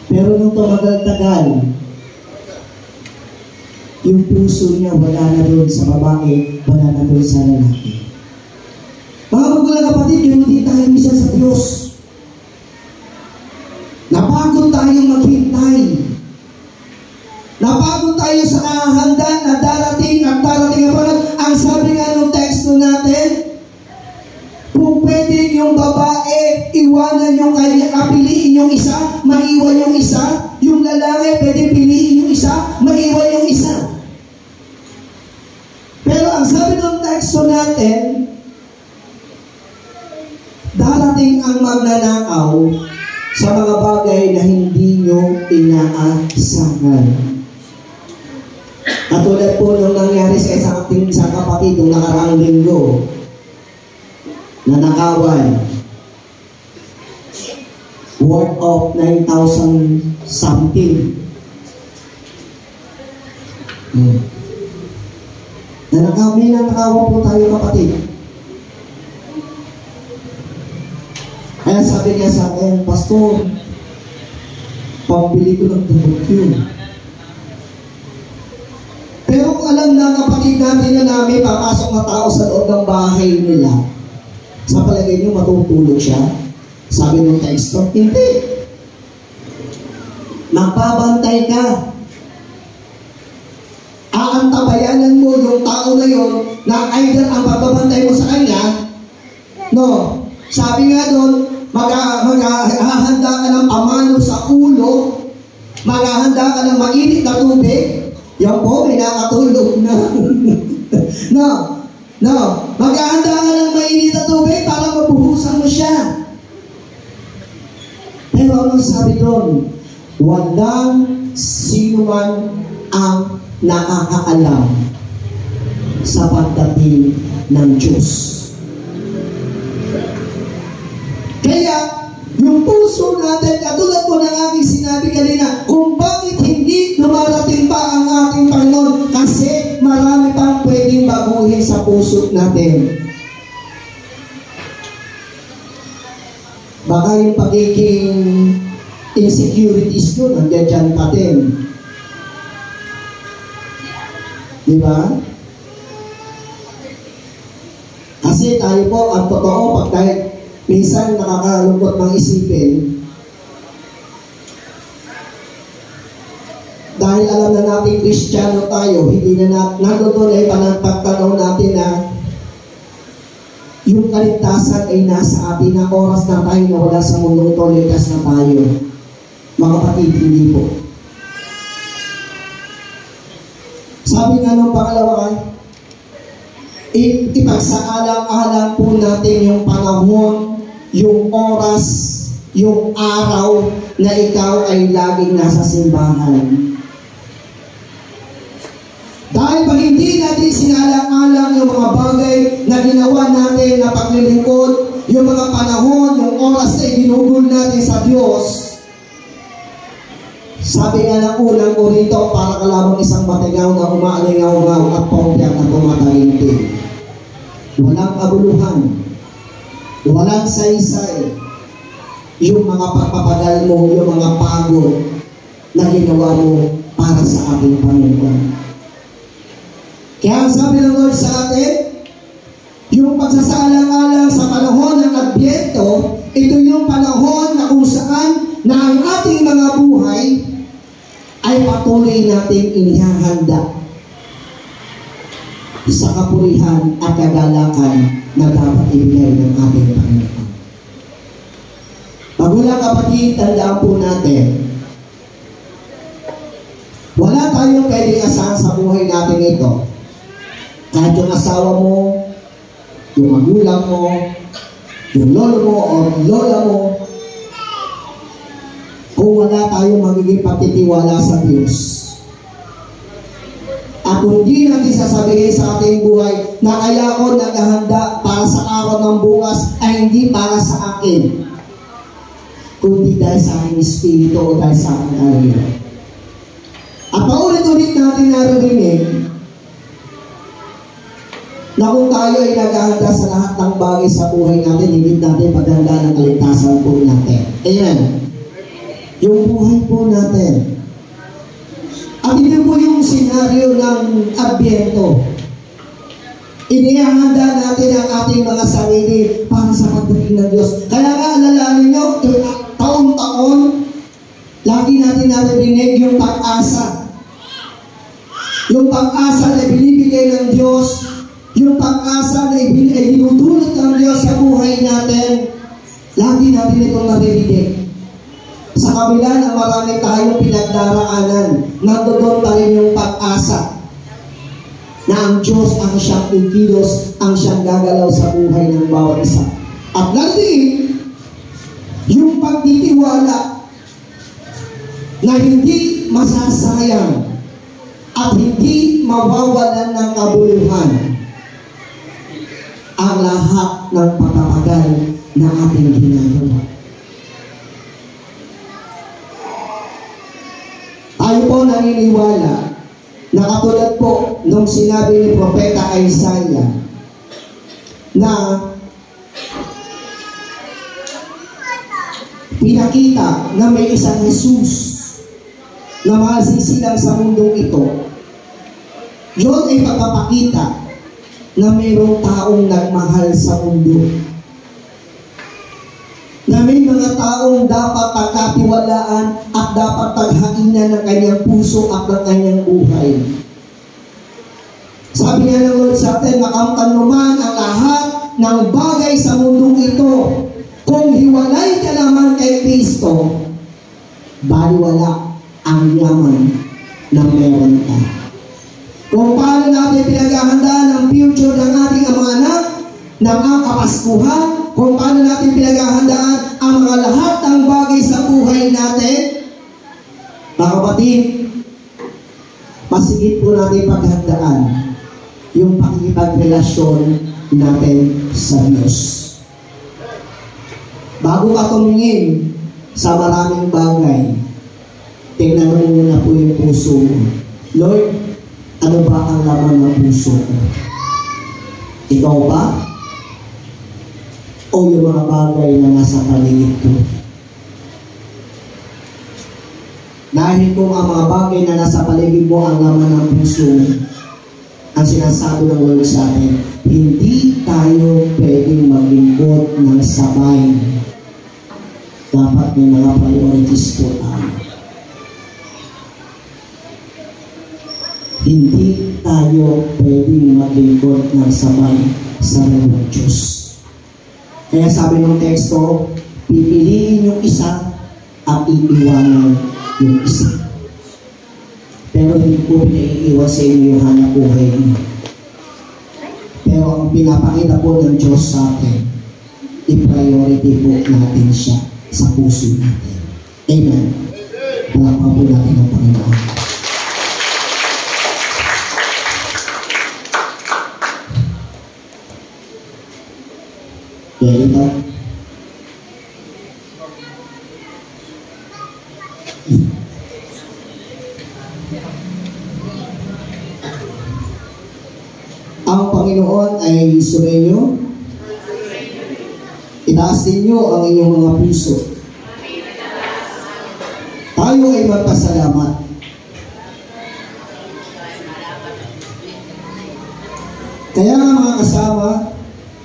Pero nung tumagal-tagal, yung puso niya wala na doon sa babae, wala na doon sa lalaki. Mga Magulang kapatid, ganoon din tayo minsan sa Diyos. Napagod tayong maghintay. Napagod tayo sa handa na darating at darating ang panahon. Ang sabi nga ng teksto natin, kung pwede yung babae, iwanan yung kanya, piliin yung isa, maiwan yung isa. Yung lalaki, pwede piliin yung isa, maiwan yung isa. Pero ang sabi ng teksto natin, darating ang magnanakaw sa mga bagay na hindi nyo inaasahan. Katulad po nung nangyari sa isang kapatid nung nakaraang linggo, na nakawan, worth of 9,000 something. May nanakawan po tayo kapatid. Kaya sabi niya sa akin, Pastor, pambili ko ng gamot yun. Pero kung alam na kapatid natin na may papasok na tao sa loob ng bahay nila, sa palagay niyo matutulog siya? Sabi ng teksto, hindi. Magbabantay ka. Aantabayanan mo yung tao na yon na either ang pagbabantay mo sa kanya, no, sabi nga doon, maghahanda ka ng pamalo sa ulo, maghahanda ka ng mainit na tubig, yan po, may nakatulog na. No, maghahanda ka ng mainit na tubig para mabuhusan mo siya. Pero anong sabi doon? Walang sino man ang nakakaalam sa pagdating ng Diyos. Kaya, yung puso natin, katulad po ng aking sinabi kanina, kung bakit hindi dumarating pa ang ating Panginoon, kasi marami pang pwedeng baguhin sa puso natin. Baka yung pagiging insecurities yun, nandiyan dyan pa din. Diba? Kasi tayo po, ang totoo, pag tayo minsan nakakalungkot ng isipin, dahil alam na natin Kristiyano tayo, hindi na nandoon ay pagtanaw natin na yung kaligtasan ay nasa atin na oras na tayo na wala sa mundong ito, ligtas na tayo. Mga kapatid, hindi po. Sabi nga ng pangalawa, ipagsaalang-alang po natin yung panahon, yung oras, yung araw na ikaw ay laging nasa simbahan. Dahil pag hindi natin sinalang-alang yung mga bagay na ginawa natin na paglilingkod, yung mga panahon, yung oras na ginugol natin sa Diyos, sabi nga ng unang Korinto, para ka lamang isang matigaw na umaalingaw-ngaw at paumpiyak na tumatalintig. Walang kabuluhan, walang saysay, yung mga pagpapagal mo, yung mga pagod na ginawa mo para sa ating Panginoon. Kaya sabi ng Lord sa atin, yung pagsasalang-alang sa panahon ng Adbyento, ito yung panahon na kung saan na ang ating mga buhay ay patuloy nating inihahanda sa kapurihan at kagalakan na dapat ibigay ng ating Panginoon. Magulang kapatid, tandaan po natin, wala tayong pwedeng asahan sa buhay natin ito. Kahit yung asawa mo, yung magulang mo, yung lolo mo o lola mo, kung wala tayong magiging pagtitiwala sa Diyos. At kung hindi natin sasabihin sa ating buhay na kaya ako naghahanda para sa araw ng bukas ay hindi para sa akin, kundi dahil sa aking espiritu o dahil sa aking karera. At paulit-ulit natin naririnig na kung tayo ay naghahanda sa lahat ng bagay sa buhay natin, hindi natin paghanda ng kaligtasan po natin. Amen. Yung buhay po natin. At ito po yung senaryo ng Adbyento. Inihahanda natin ang ating mga sarili para sa pagdating ng Diyos. Kaya nga, alalahanin nyo, taon-taon, lagi natin naririnig yung pag-asa. Yung pag-asa na binibigay ng Diyos, yung pag-asa na ibinudulot ng Diyos sa buhay natin, lagi natin itong naririnig. Sa kabila na marami tayong pinagdaraanan, nandoon pa rin yung pag-asa na ang Diyos ang siyang ikilos, ang siyang gagalaw sa buhay ng bawat isa. At lagi, yung pagtitiwala na hindi masasayang at hindi mawawalan ng kabuluhan ang lahat ng pagpapagal na ating ginagawa. Tayo po naniniwala na katulad po nung sinabi ni Propeta Isaiah na pinakita na may isang Jesus na masisilang sa mundong ito. Yun ay pagpapakita na mayroong taong nagmahal sa mundo. Na may mga taong dapat pagkatiwalaan at dapat paghainan ng kanyang puso at ng kanyang buhay. Sabi nga ng Lord sa atin, makamtan mo man ang lahat ng bagay sa mundong ito. Kung hiwalay ka naman kay Kristo, baliwala ang yaman na meron ka. Kung paano natin pinaghahandaan ang future ng ating mga anak, ng ang kapaskuhan, kung paano natin pinaghahandaan ang mga lahat ng bagay sa buhay natin, mga kapatid, masigit po natin paghandaan yung pakikipagrelasyon natin sa Diyos. Bago ka tumingin sa maraming bagay, tingnan mo muna po yung puso mo. Lord, ano ba ang laman ng puso ko? Ikaw ba? O yung mga bagay na nasa paligid ko? Dahil kung ang mga bagay na nasa paligid mo ang laman ng puso mo, ang sinasabi ng Lord sa atin, hindi tayo pwedeng maglingkod ng sabay. Dapat may mga priorities po tayo. Hindi tayo pwedeng maglingkod ng sabay sa reino ng Diyos. Kaya sabi ng teksto, pipiliin yung isa at iiwanan yung isa. Pero hindi po pinaiiwan sa inyo yung hanap buhay niyo. Pero ang pinapakita po ng Diyos sa atin, i-priority po natin siya sa puso natin. Amen. Palakpan po natin ang Panginoon. Kaya ito, ang Panginoon ay sumainyo. Itaas ninyo ang inyong mga puso. Tayo ay magpasalamat. Kaya nga mga kasama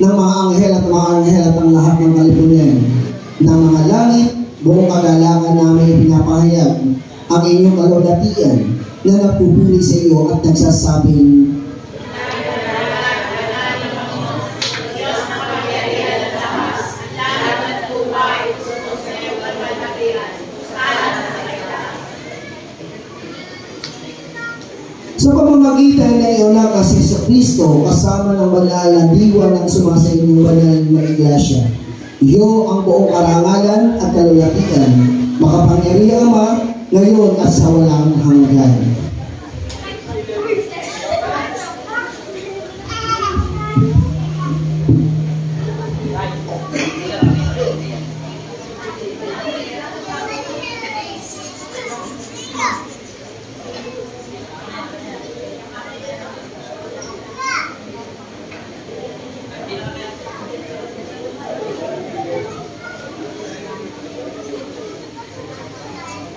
ng mga anghel at ang lahat ng kalipunan ng mga langit, buong kagalangan namin pinapahayag ang inyong kalulatian na nagpupuli sa iyo at nagsasabing, sa pamamagitan ng iyong anak si Kristo, kasama ng banal na diwa ng sumasa inyong banal na iglesia, iyo ang buong karangalan at kalulatian, makapangyarihan Ama, ngayon at sa walang hanggan.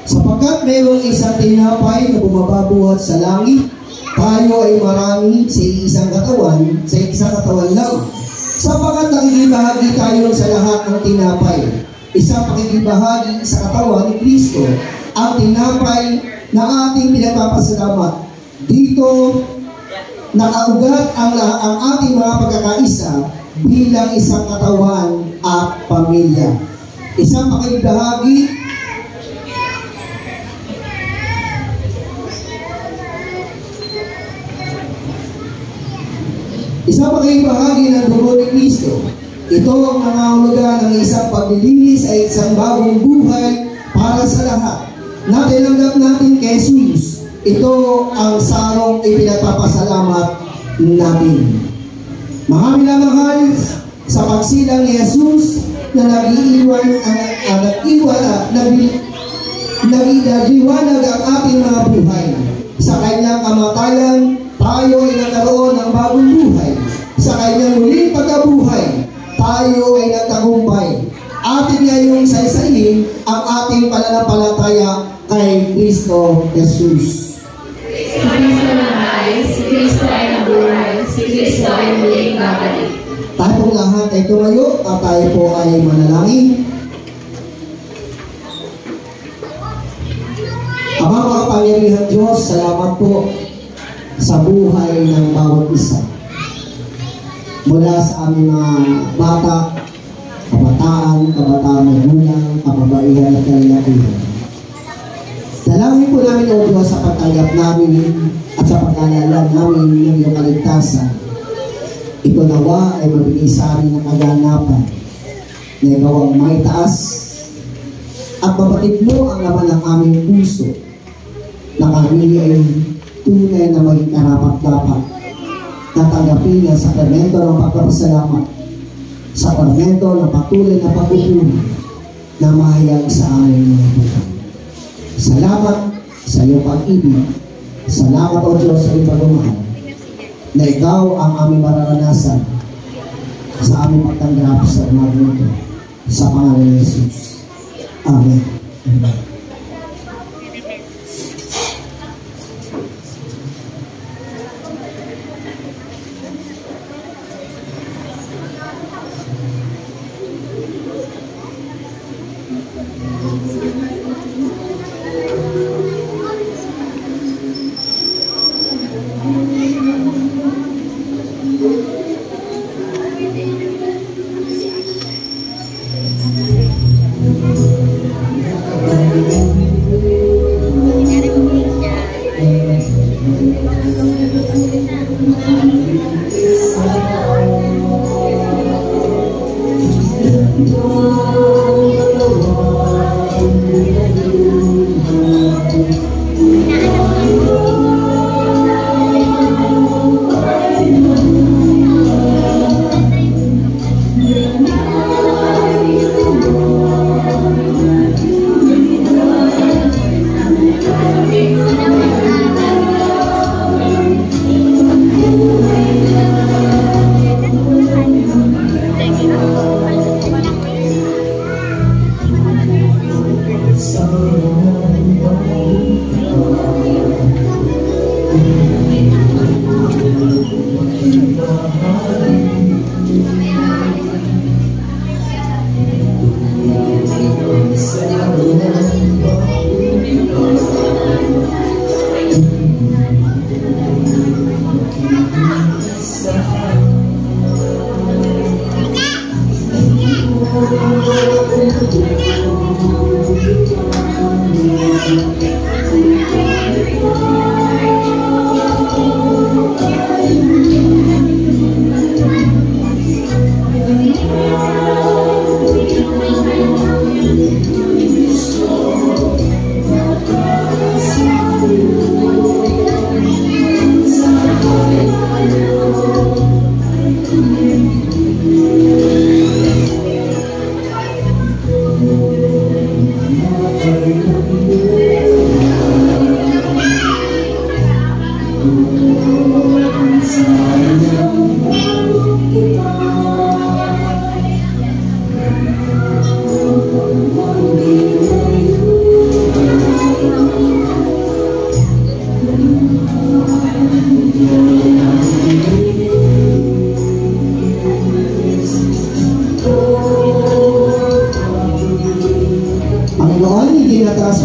Sapagkat mayroong isang tinapay na bumababuhat sa langit tayo ay marami sa isang katawan lang. Sapagat nakikibahagi tayo sa lahat ng tinapay. Isang pakikibahagi sa katawan ni Kristo, ang tinapay na ating pinagpapasalamat. Dito, nakaugat ang ating mga pagkakaisa bilang isang katawan at pamilya. Isang pakikibahagi ng dugo ni Kristo. Ito ang nangangahulugan ng isang paglilinis ay isang bagong buhay para sa lahat. Natinanggap natin kay Jesus. Ito ang sarong ipinagpapasalamat natin. Mga minamahal, sa pagsilang ni Jesus na nagdiwanag ang ating mga buhay. Sa kanyang kamatayan, tayo ay nagkaroon ng bagong buhay. Sa kanyang muling pagkabuhay, tayo ay nagtagumpay. Atin ngayong saysayin ang ating pananampalataya kay Kristo Jesus. Si Kristo namatay, si Kristo ay nabuhay, si Kristo ay muling babalik. Tayo pong lahat ay tumayo at tayo po ay manalangin. Amang makapangyarihan Diyos, salamat po sa buhay ng bawat isa. Mula sa aming mga bata, kabataan magulang, kababaihan at kalalakihan. Dalangin po namin o Diyos sa pagtanggap namin at sa pag-alala namin ng iyong kaligtasan. Ito nawa ay mabigay sa amin ng kaganapan na ikaw ang may taas at mabatid mo ang laman ng aming puso na kami ay tunay na maging karapat-dapat na tanggapin ang sakramento ng pagpapasalamat, sakramento ng patuloy na pagpupuri na mahayag sa aming mga buhay. Salamat sa iyong pag-ibig. Salamat o Diyos sa iyong pagmamahal na ikaw ang aming mararanasan sa aming pagtanggap sa umaga nito. Sa pangalan ni Jesus. Amen. Amen.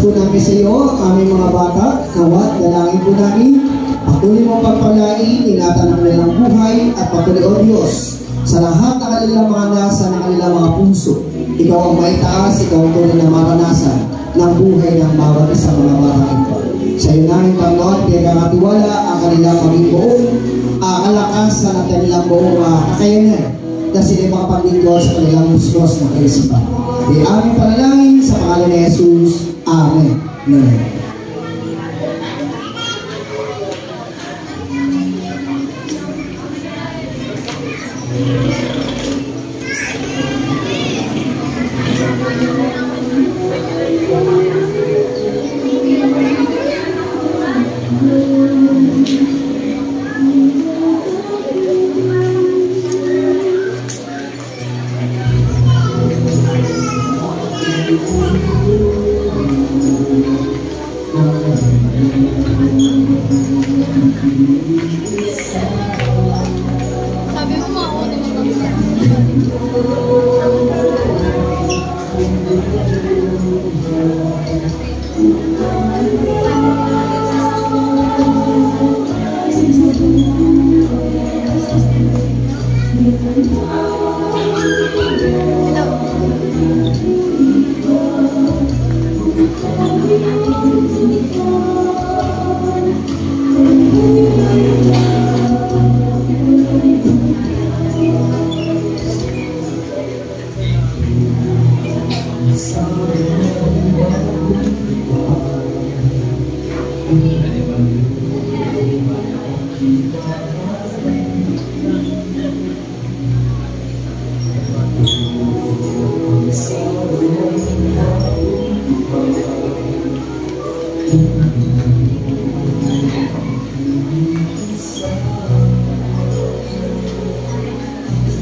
po namin sa iyo ang aming mga bata. Nawat, dalangin po namin. Patuloy mong pagpalain, ingatan ang kanilang buhay at patuloy, O Diyos, sa lahat ng kanilang mga nasa ng kanilang mga puso. Ikaw ang maitaas, ikaw ang tunay na maranasan ng buhay ng bawat isang mga bata ito. Sa iyo namin, Panginoon, pinagkakatiwala ang kanilang maging buong kalakasan at kanilang buong kakayanan na sila makapaglingkod sa kanilang muslos na kaisipan. Di aming panalangin sa pangalan ni Jesus. Amen. Amen.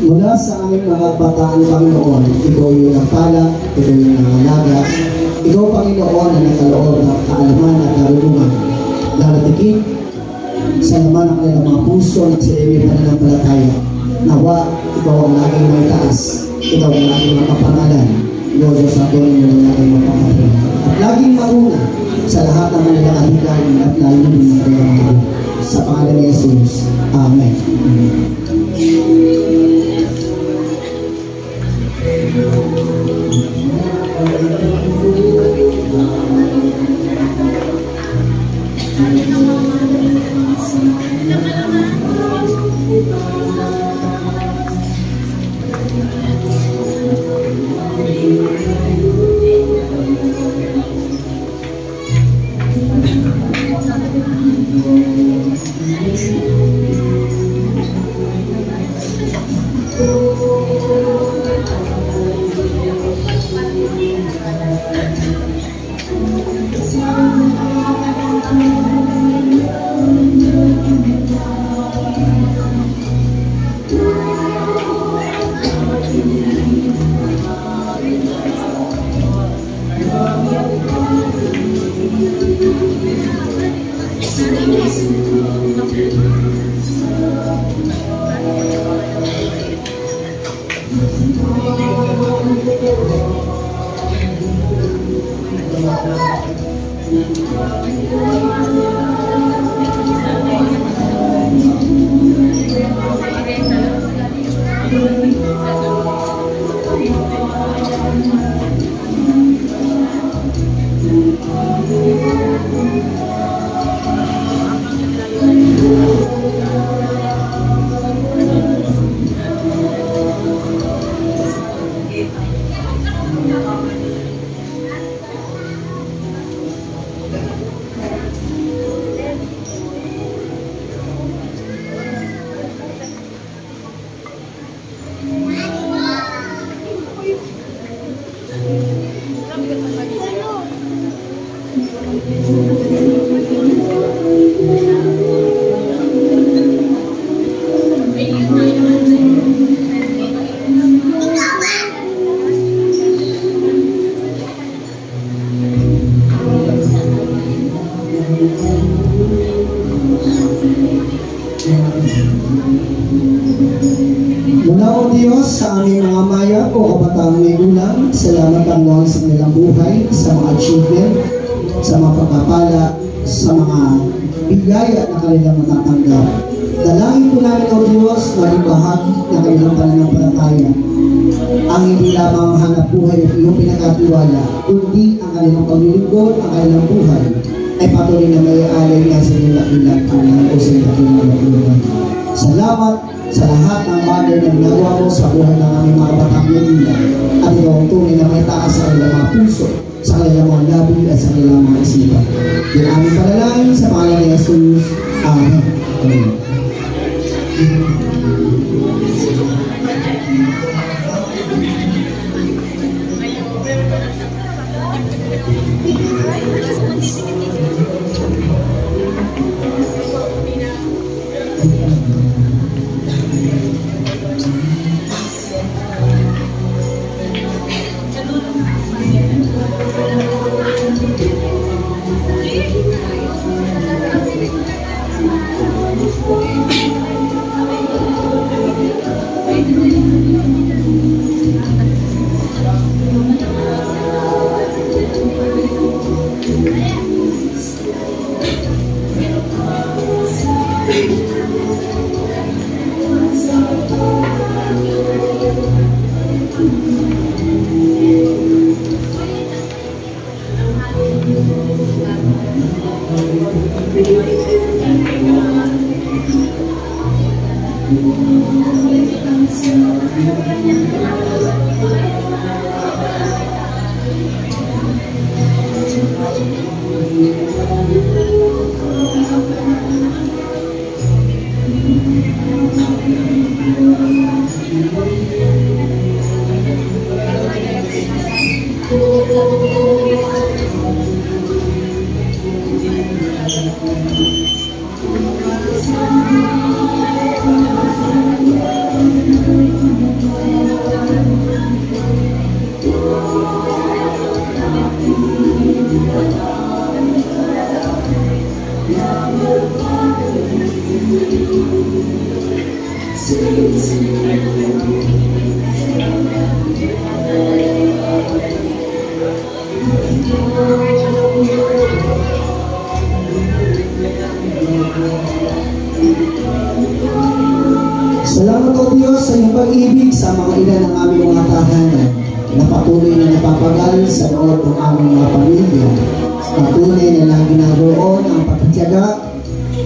Mula sa aming mga bataan, Panginoon, ikaw yung nagpala, ikaw yung nangalaga, ikaw, Panginoon, na nagkaloob ng kaalaman at karunungan. Darating sa laman ng kanilang mga puso at sa iyong pananampalataya. Nawa, ikaw ang laging may taas, ikaw ang laging makapangalan, ikaw sa atin ang laging mapakapangalan. At laging mauna sa lahat ng kanilang aligan at layunin ng kanilang mga sa pangalan ni Jesus. Amen. Mula o Diyos sa aming mga maya o kabataang may gulang, salamat Panginoon sa kanilang buhay, sa mga achievement, sa mga pagpapala, sa mga biyaya na kanilang matatanggap. Dalangin po namin, O Diyos, maging bahagi ng kanilang pananampalataya. Ang hindi lamang hanap buhay at iyong pinagkatiwala, kundi ang kanilang paglilingkod, ang kanilang buhay, ay patuloy na may alay na sa iyong lakilang tunay o sa iyong lakilang. Salamat sa lahat ng bagay na ginagawa mo sa buhay ng aming mga batang Manila at ikaw ang tunay na may taas sa kanilang mga puso, sa kanilang mga labi at sa kanilang mga isipan. Yung aming panalangin sa pangalan ni Jesus. Amen. Amen. Salamat, O Diyos, sa iyong pag-ibig sa mga ina ng aming mga tahanan na patuloy na napapagal sa loob ng aming mga pamilya. Patuloy na lagi naroon ang pagtitiyaga,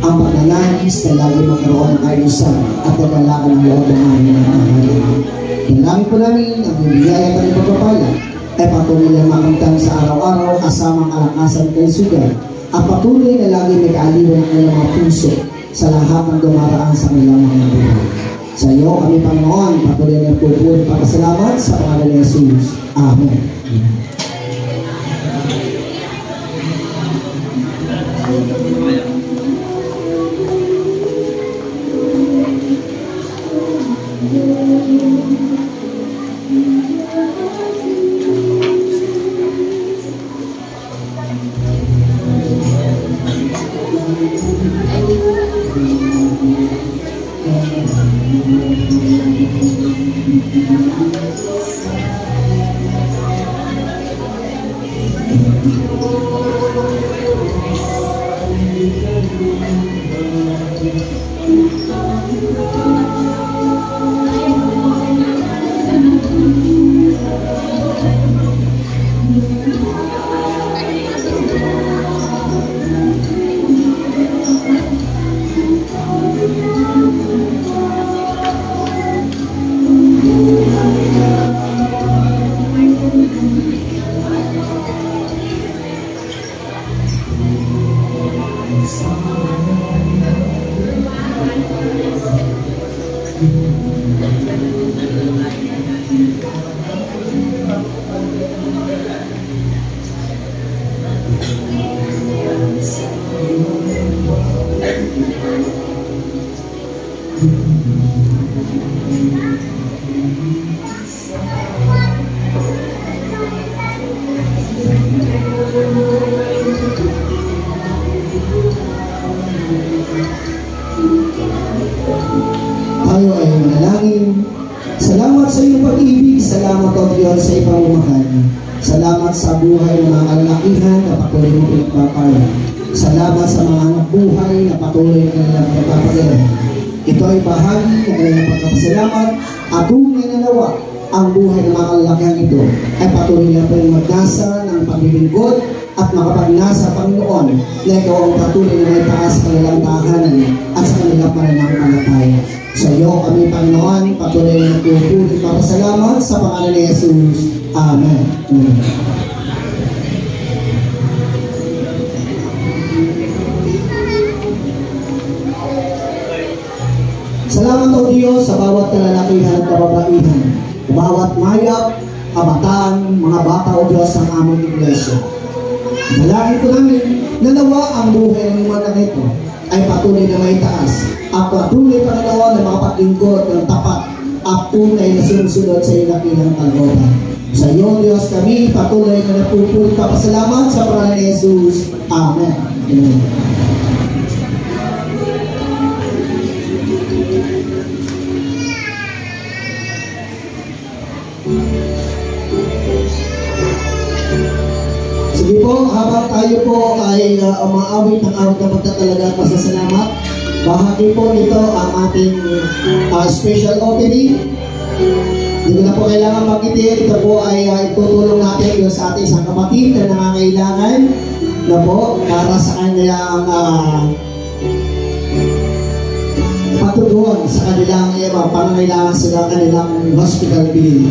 ang pagnanais na lagi magkaroon ng ayusan at nagalakan ng loob ng aming mga tahanan. Dalangin po namin ang bibigay at ang pagpapala ay patuloy na makamtan sa araw-araw kasamang kalakasan kay sugal at patuloy na lagi may kaaliwan ng kanilang mga puso sa lahat ng dumaraan sa kanilang mga buhay. Sa iyo kami, Panginoon, patuloy na pupuri pagkasalamat sa pangalan ni Jesus. Amen. salamat o Diyos sa ipamamahal. Salamat sa buhay ng mga kalakihan na patuloy mo pinagpapala. Salamat sa mga anak buhay na patuloy na nilang pinagpapagalan. Ito ay bahagi ng kanilang pagkapasalamat at tunay na nawa ang buhay ng mga kalakihan ito ay patuloy na po yung magnasa ng paglilingkod at makapagnasa, Panginoon, na ikaw ang patuloy na may taas sa kanilang tahanan at sa kanilang pananampalataya. Sa iyo kami, Panginoon, patuloy na nagpupulit papasalamat sa pangalan ni Jesus. Amen. Amen. Salamat o Diyos sa bawat kalalakihan at kababaihan, bawat mayap, kabataan, mga bata o Diyos ng aming iglesia. Dalangin ko namin na nawa ang buhay ng mga ito ay patuloy na may taas at patuloy Panginoon na makapaglingkod ng tapat at tunay na sumusunod sa ilakilang kalooban. Sa iyo, Diyos, kami patuloy na napupulit papasalamat sa pangalan ni Jesus. Amen. Amen. Sige po, habang tayo po ay umaawit ng awit na pagtatalaga at pasasalamat, bahagi po nito ang ating special opening. Hindi ko na po kailangan magitin. Ito po ay itutulong natin yung sa ating isang kapatid na nangangailangan na po para sa kanilang patutuan sa kanilang pangangailangan sila kanilang hospital bill.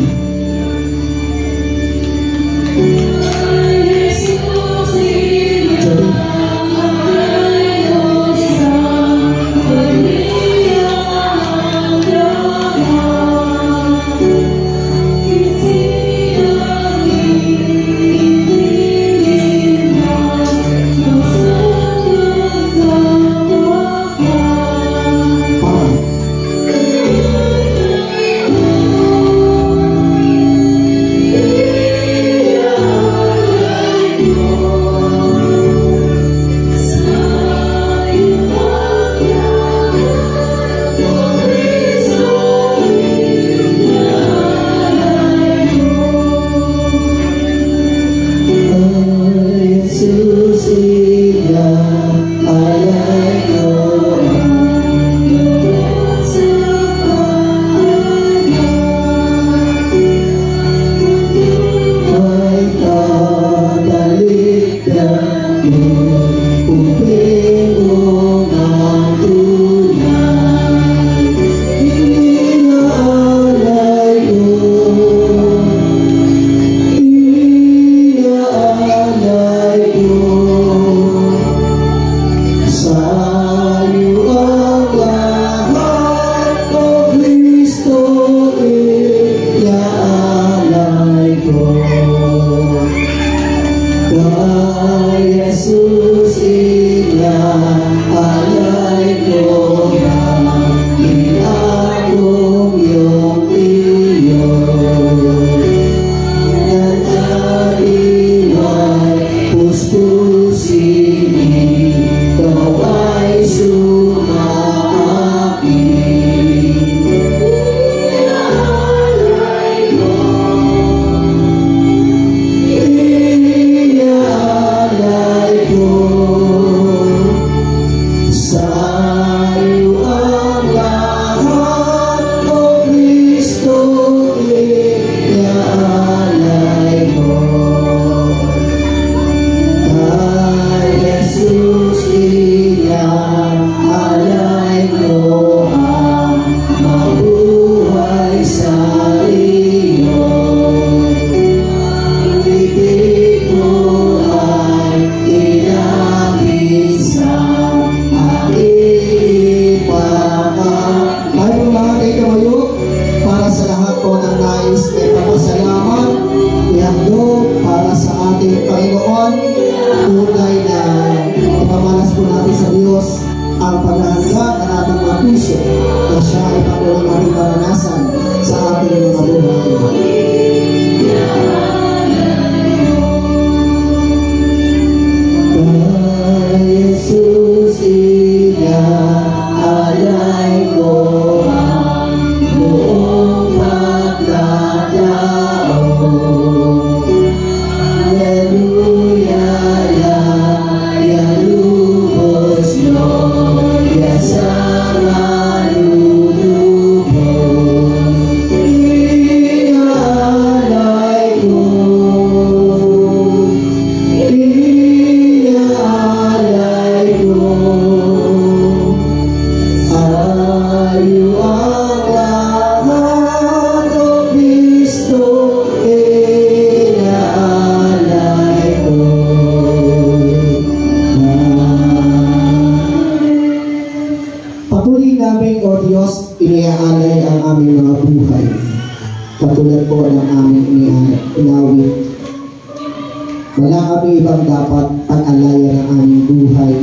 Wala kami ibang dapat pag-alaya ng aming buhay,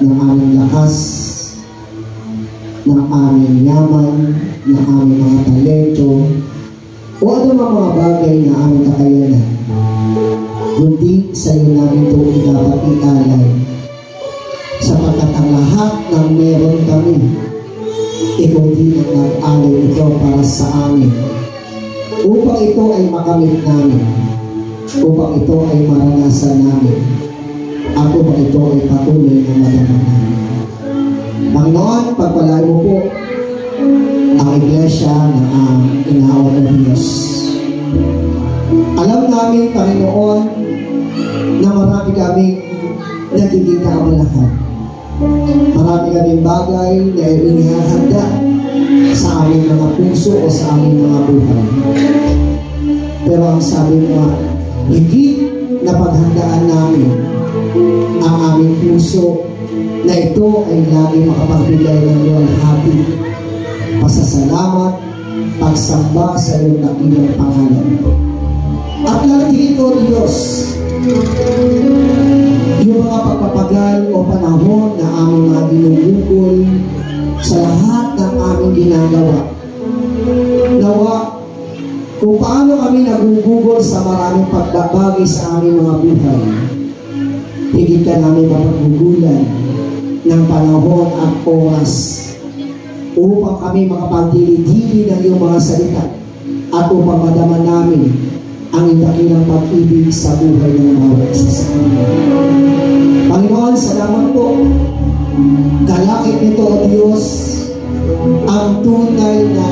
ng aming lakas, ng aming yaman, ng aming mga talento, o anumang mga bagay na aming kakayanan. Kundi sa iyo namin ito dapat ialay, sapagkat ang lahat ng meron kami, ikaw din ang nag-alay ito para sa amin, upang ito ay makamit namin, upang ito ay maranasan namin, at upang ito ay patuloy na madama namin. Panginoon, pagpalain mo po ang iglesia na ang inaon ng Diyos. Alam namin, Panginoon, na marami kaming nagiging kaabalahan. Marami kaming bagay na inihahanda sa aming mga puso o sa aming mga buhay. Pero ang sabi mo, higit na paghandaan namin ang aming puso na ito ay lagi makapagbigay ng luwalhati, pasasalamat, pagsamba sa iyong dakilang pangalan. At lagi ito, Diyos, yung mga pagpapagal o panahon na aming mga ginugugol sa lahat ng aming ginagawa. Nawa, kung paano kami nagugugol sa maraming pagbabagay sa aming mga buhay, higit ka namin mapagugulan ng panahon at oras upang kami makapagdili-dili ng iyong mga salita at upang madama namin ang dakilang pag-ibig sa buhay ng bawat isa sa amin. Panginoon, salamat po. Kalakip nito, O Diyos, ang tunay na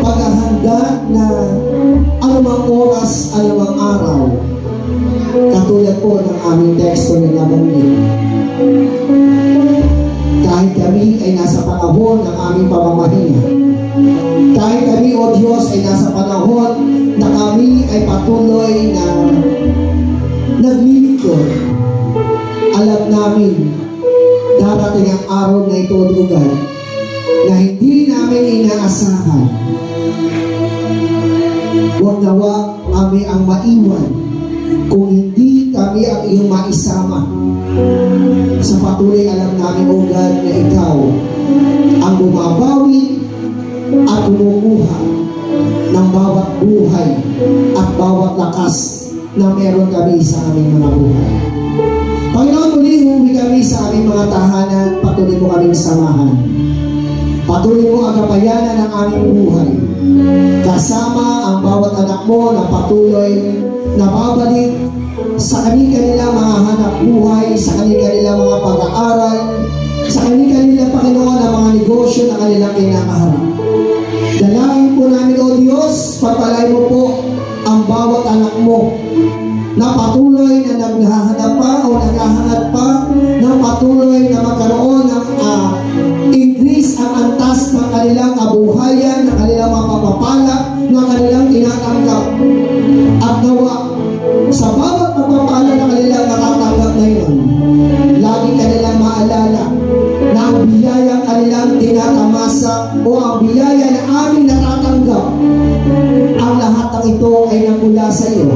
paghahanda na anumang oras, anumang araw, katulad po ng aming teksto na nabanggit. Kahit kami ay nasa panahon ng aming pamamahinga, kahit kami, O Diyos, ay nasa panahon na kami ay patuloy na naglilingkod, alam namin darating ang araw na ito, lugar na hindi namin inaasahan. Huwag nawa kami ang maiwan kung hindi kami ang iyong maisama. Sa patuloy alam namin, O God, na ikaw ang bumabawi at kumukuha ng bawat buhay at bawat lakas na meron kami sa aming mga buhay. Panginoon, muli umuwi kami sa aming mga tahanan, patuloy mo kaming samahan. Patuloy mo ang kapayanan ng aming buhay. Kasama ang bawat anak mo na patuloy na babalik sa kanilang mga hanap buhay, sa kanilang mga pag-aaral, sa kanilang, Panginoon, ang mga negosyo na kanilang kinakaharap. Dalangin po namin, O Diyos, pagpalain mo po ang bawat anak mo na patuloy na naghahanap pa o naghahanap pa ng patuloy na magkaroon ng increase ang antas ng kanilang kabuhayan, ng kanilang mapapapala, ng kanilang tinatanggap. At nawa, sa bawat pagpapala na kanilang nakatanggap na yun, lagi kanilang maalala na ang biyaya kanilang tinatamasa o ang biyaya na aming natatanggap, ang lahat ng ito ay nagmula sa iyo.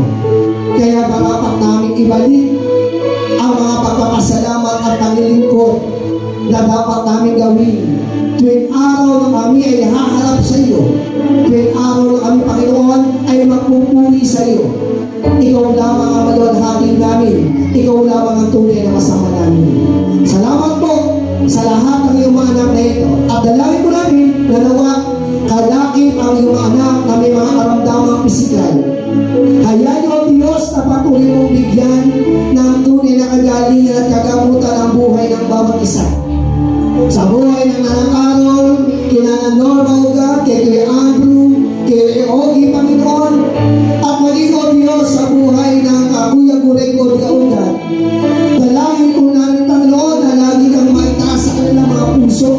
Kaya marapat namin ibalik ang mga pagpapasalamat at paglilingkod na dapat namin gawin tuwing araw na kami ay haharap sa iyo, tuwing araw na kami, Panginoon, ay magpupuri sa iyo. Ikaw lamang ang maluwalhati namin, ikaw lamang ang tunay na kasama namin. Salamat po sa lahat ng iyong mga anak na ito. At dalangin po namin na nawa kalakip ang iyong anak na may mga karamdamang pisikal. Hayaan niyo, Diyos, na patuloy mong bigyan ng tunay na kagalingan at kagamutan ang buhay ng bawat isa. Sa buhay ng Nanang Aaron, kina Norma Uga, kay Kuya Andrew, kay Ogie, Panginoon, at maging, O Diyos, sa buhay ng Kuya Gurek o Uga. Dalangin po namin, Panginoon, na lagi kang maitaas sa kanilang mga puso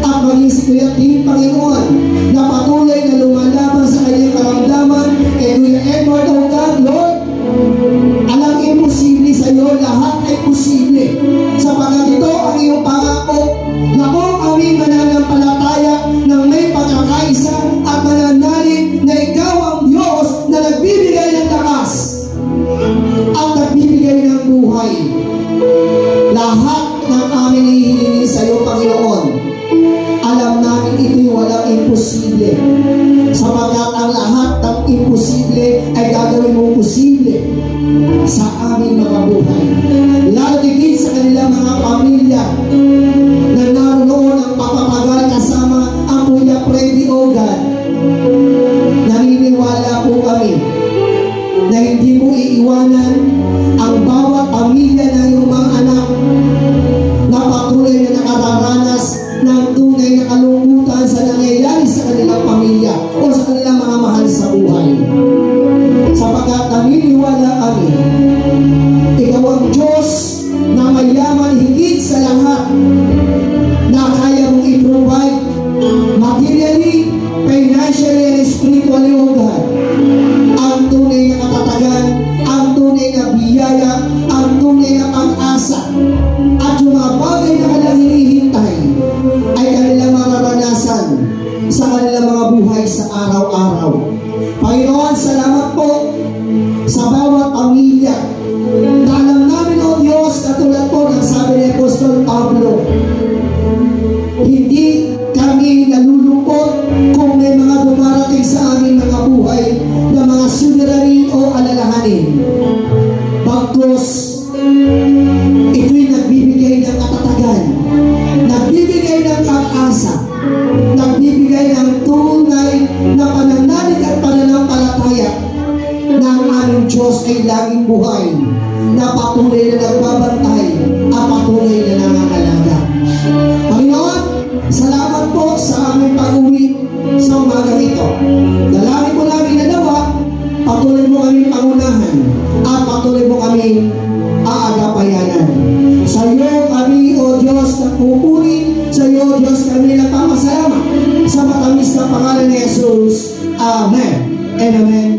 at maging si Kuya Tim, Panginoon, na patuloy na lumalaban sa kanyang karamdaman kay Kuya Edward o God, Lord. Alam imposible sa iyo, lahat ay posible sapagkat ito ang iyong pangako na kung kami mananampalataya ng may pagkakaisa at mananalig na ikaw ang Diyos na nagbibigay ng lakas mo posible sa aming mga buhay. Lalo tigit sa kanilang mga pamilya na naroon ang papatagal kasama ang Kuya Freddy Ogan. Naniniwala po kami na hindi mo iiwanan ang bawat pamilya ng iyong mga anak na patuloy na nakararanas ng tunay na kalungkutan sa nangyayari sa kanilang pamilya o sa kanilang mga mahal sa buhay. Sapagkat naniniwala kami, ikaw ang Diyos na mayaman higit sa lahat, na kaya mong i-provide materially, financially, and spiritually, O God, ang tunay na katatagan, ang tunay na biyaya, ang tunay na pag-asa, at yung mga bagay na kanilang hinihintay ay kanilang mararanasan sa kanilang mga buhay sa araw-araw. Panginoon, salamat po sa bawat pamilya. Alam namin, O Diyos, katulad po ng sabi ni Apostol Pablo, hindi kami nalulungkot kung may mga dumarating sa aming mga buhay na mga suliranin o alalahanin. Bagkus, ito'y nagbibigay ng katatagan, nagbibigay ng pag-asa, nagbibigay ng tunay na pananalig at pananampalataya na ang aming Diyos ay laging buhay, na patuloy na nagbabantay at patuloy na nangangalaga. Panginoon, salamat po sa aming pag-uwi sa umaga ito. Dalangin mo namin na nawa, patuloy mo kami pangunahan at patuloy mo kami aagapayanan. Sa iyo kami, O Diyos, nagpupuri. Sa iyo, Diyos, kami nagpapasalamat sa matamis na pangalan ni Jesus. Amen and amen.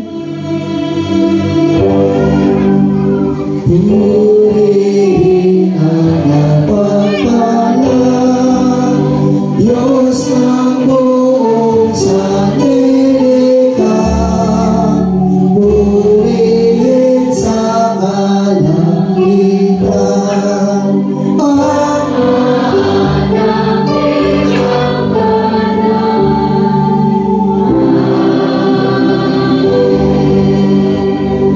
Purihin ang napagpalang Diyos ng buong sanlibutan, purihin sa kalangitan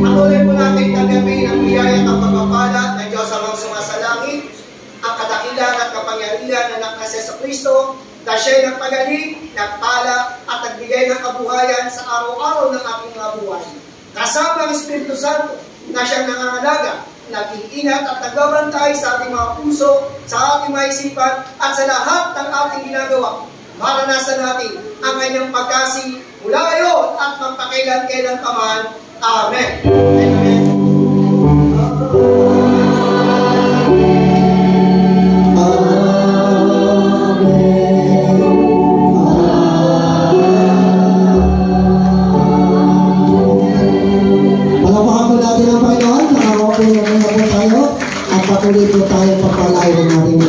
ang patuloy po natin tanggapin ang biyaya at pagpapala ng Diyos amang sumasalangit, ang kadakilan at kapangyarihan na anak na Jesu Kristo, na siya'y nagpagaling, nagpala at nagbigay ng kabuhayan sa araw-araw ng ating mga buhay. Kasama ang Espiritu Santo na siyang nangangalaga, nag-iingat at nagbabantay sa ating mga puso, sa ating mga isipan at sa lahat ng ating ginagawa. Maranasan natin ang kanyang pagkasi mula ngayon at magpakailan-kailan pa man. Amen. Amen. Palapakan po natin ang Panginoon, nakakapin na po tayo at patuloy po tayo pagpalain ng ating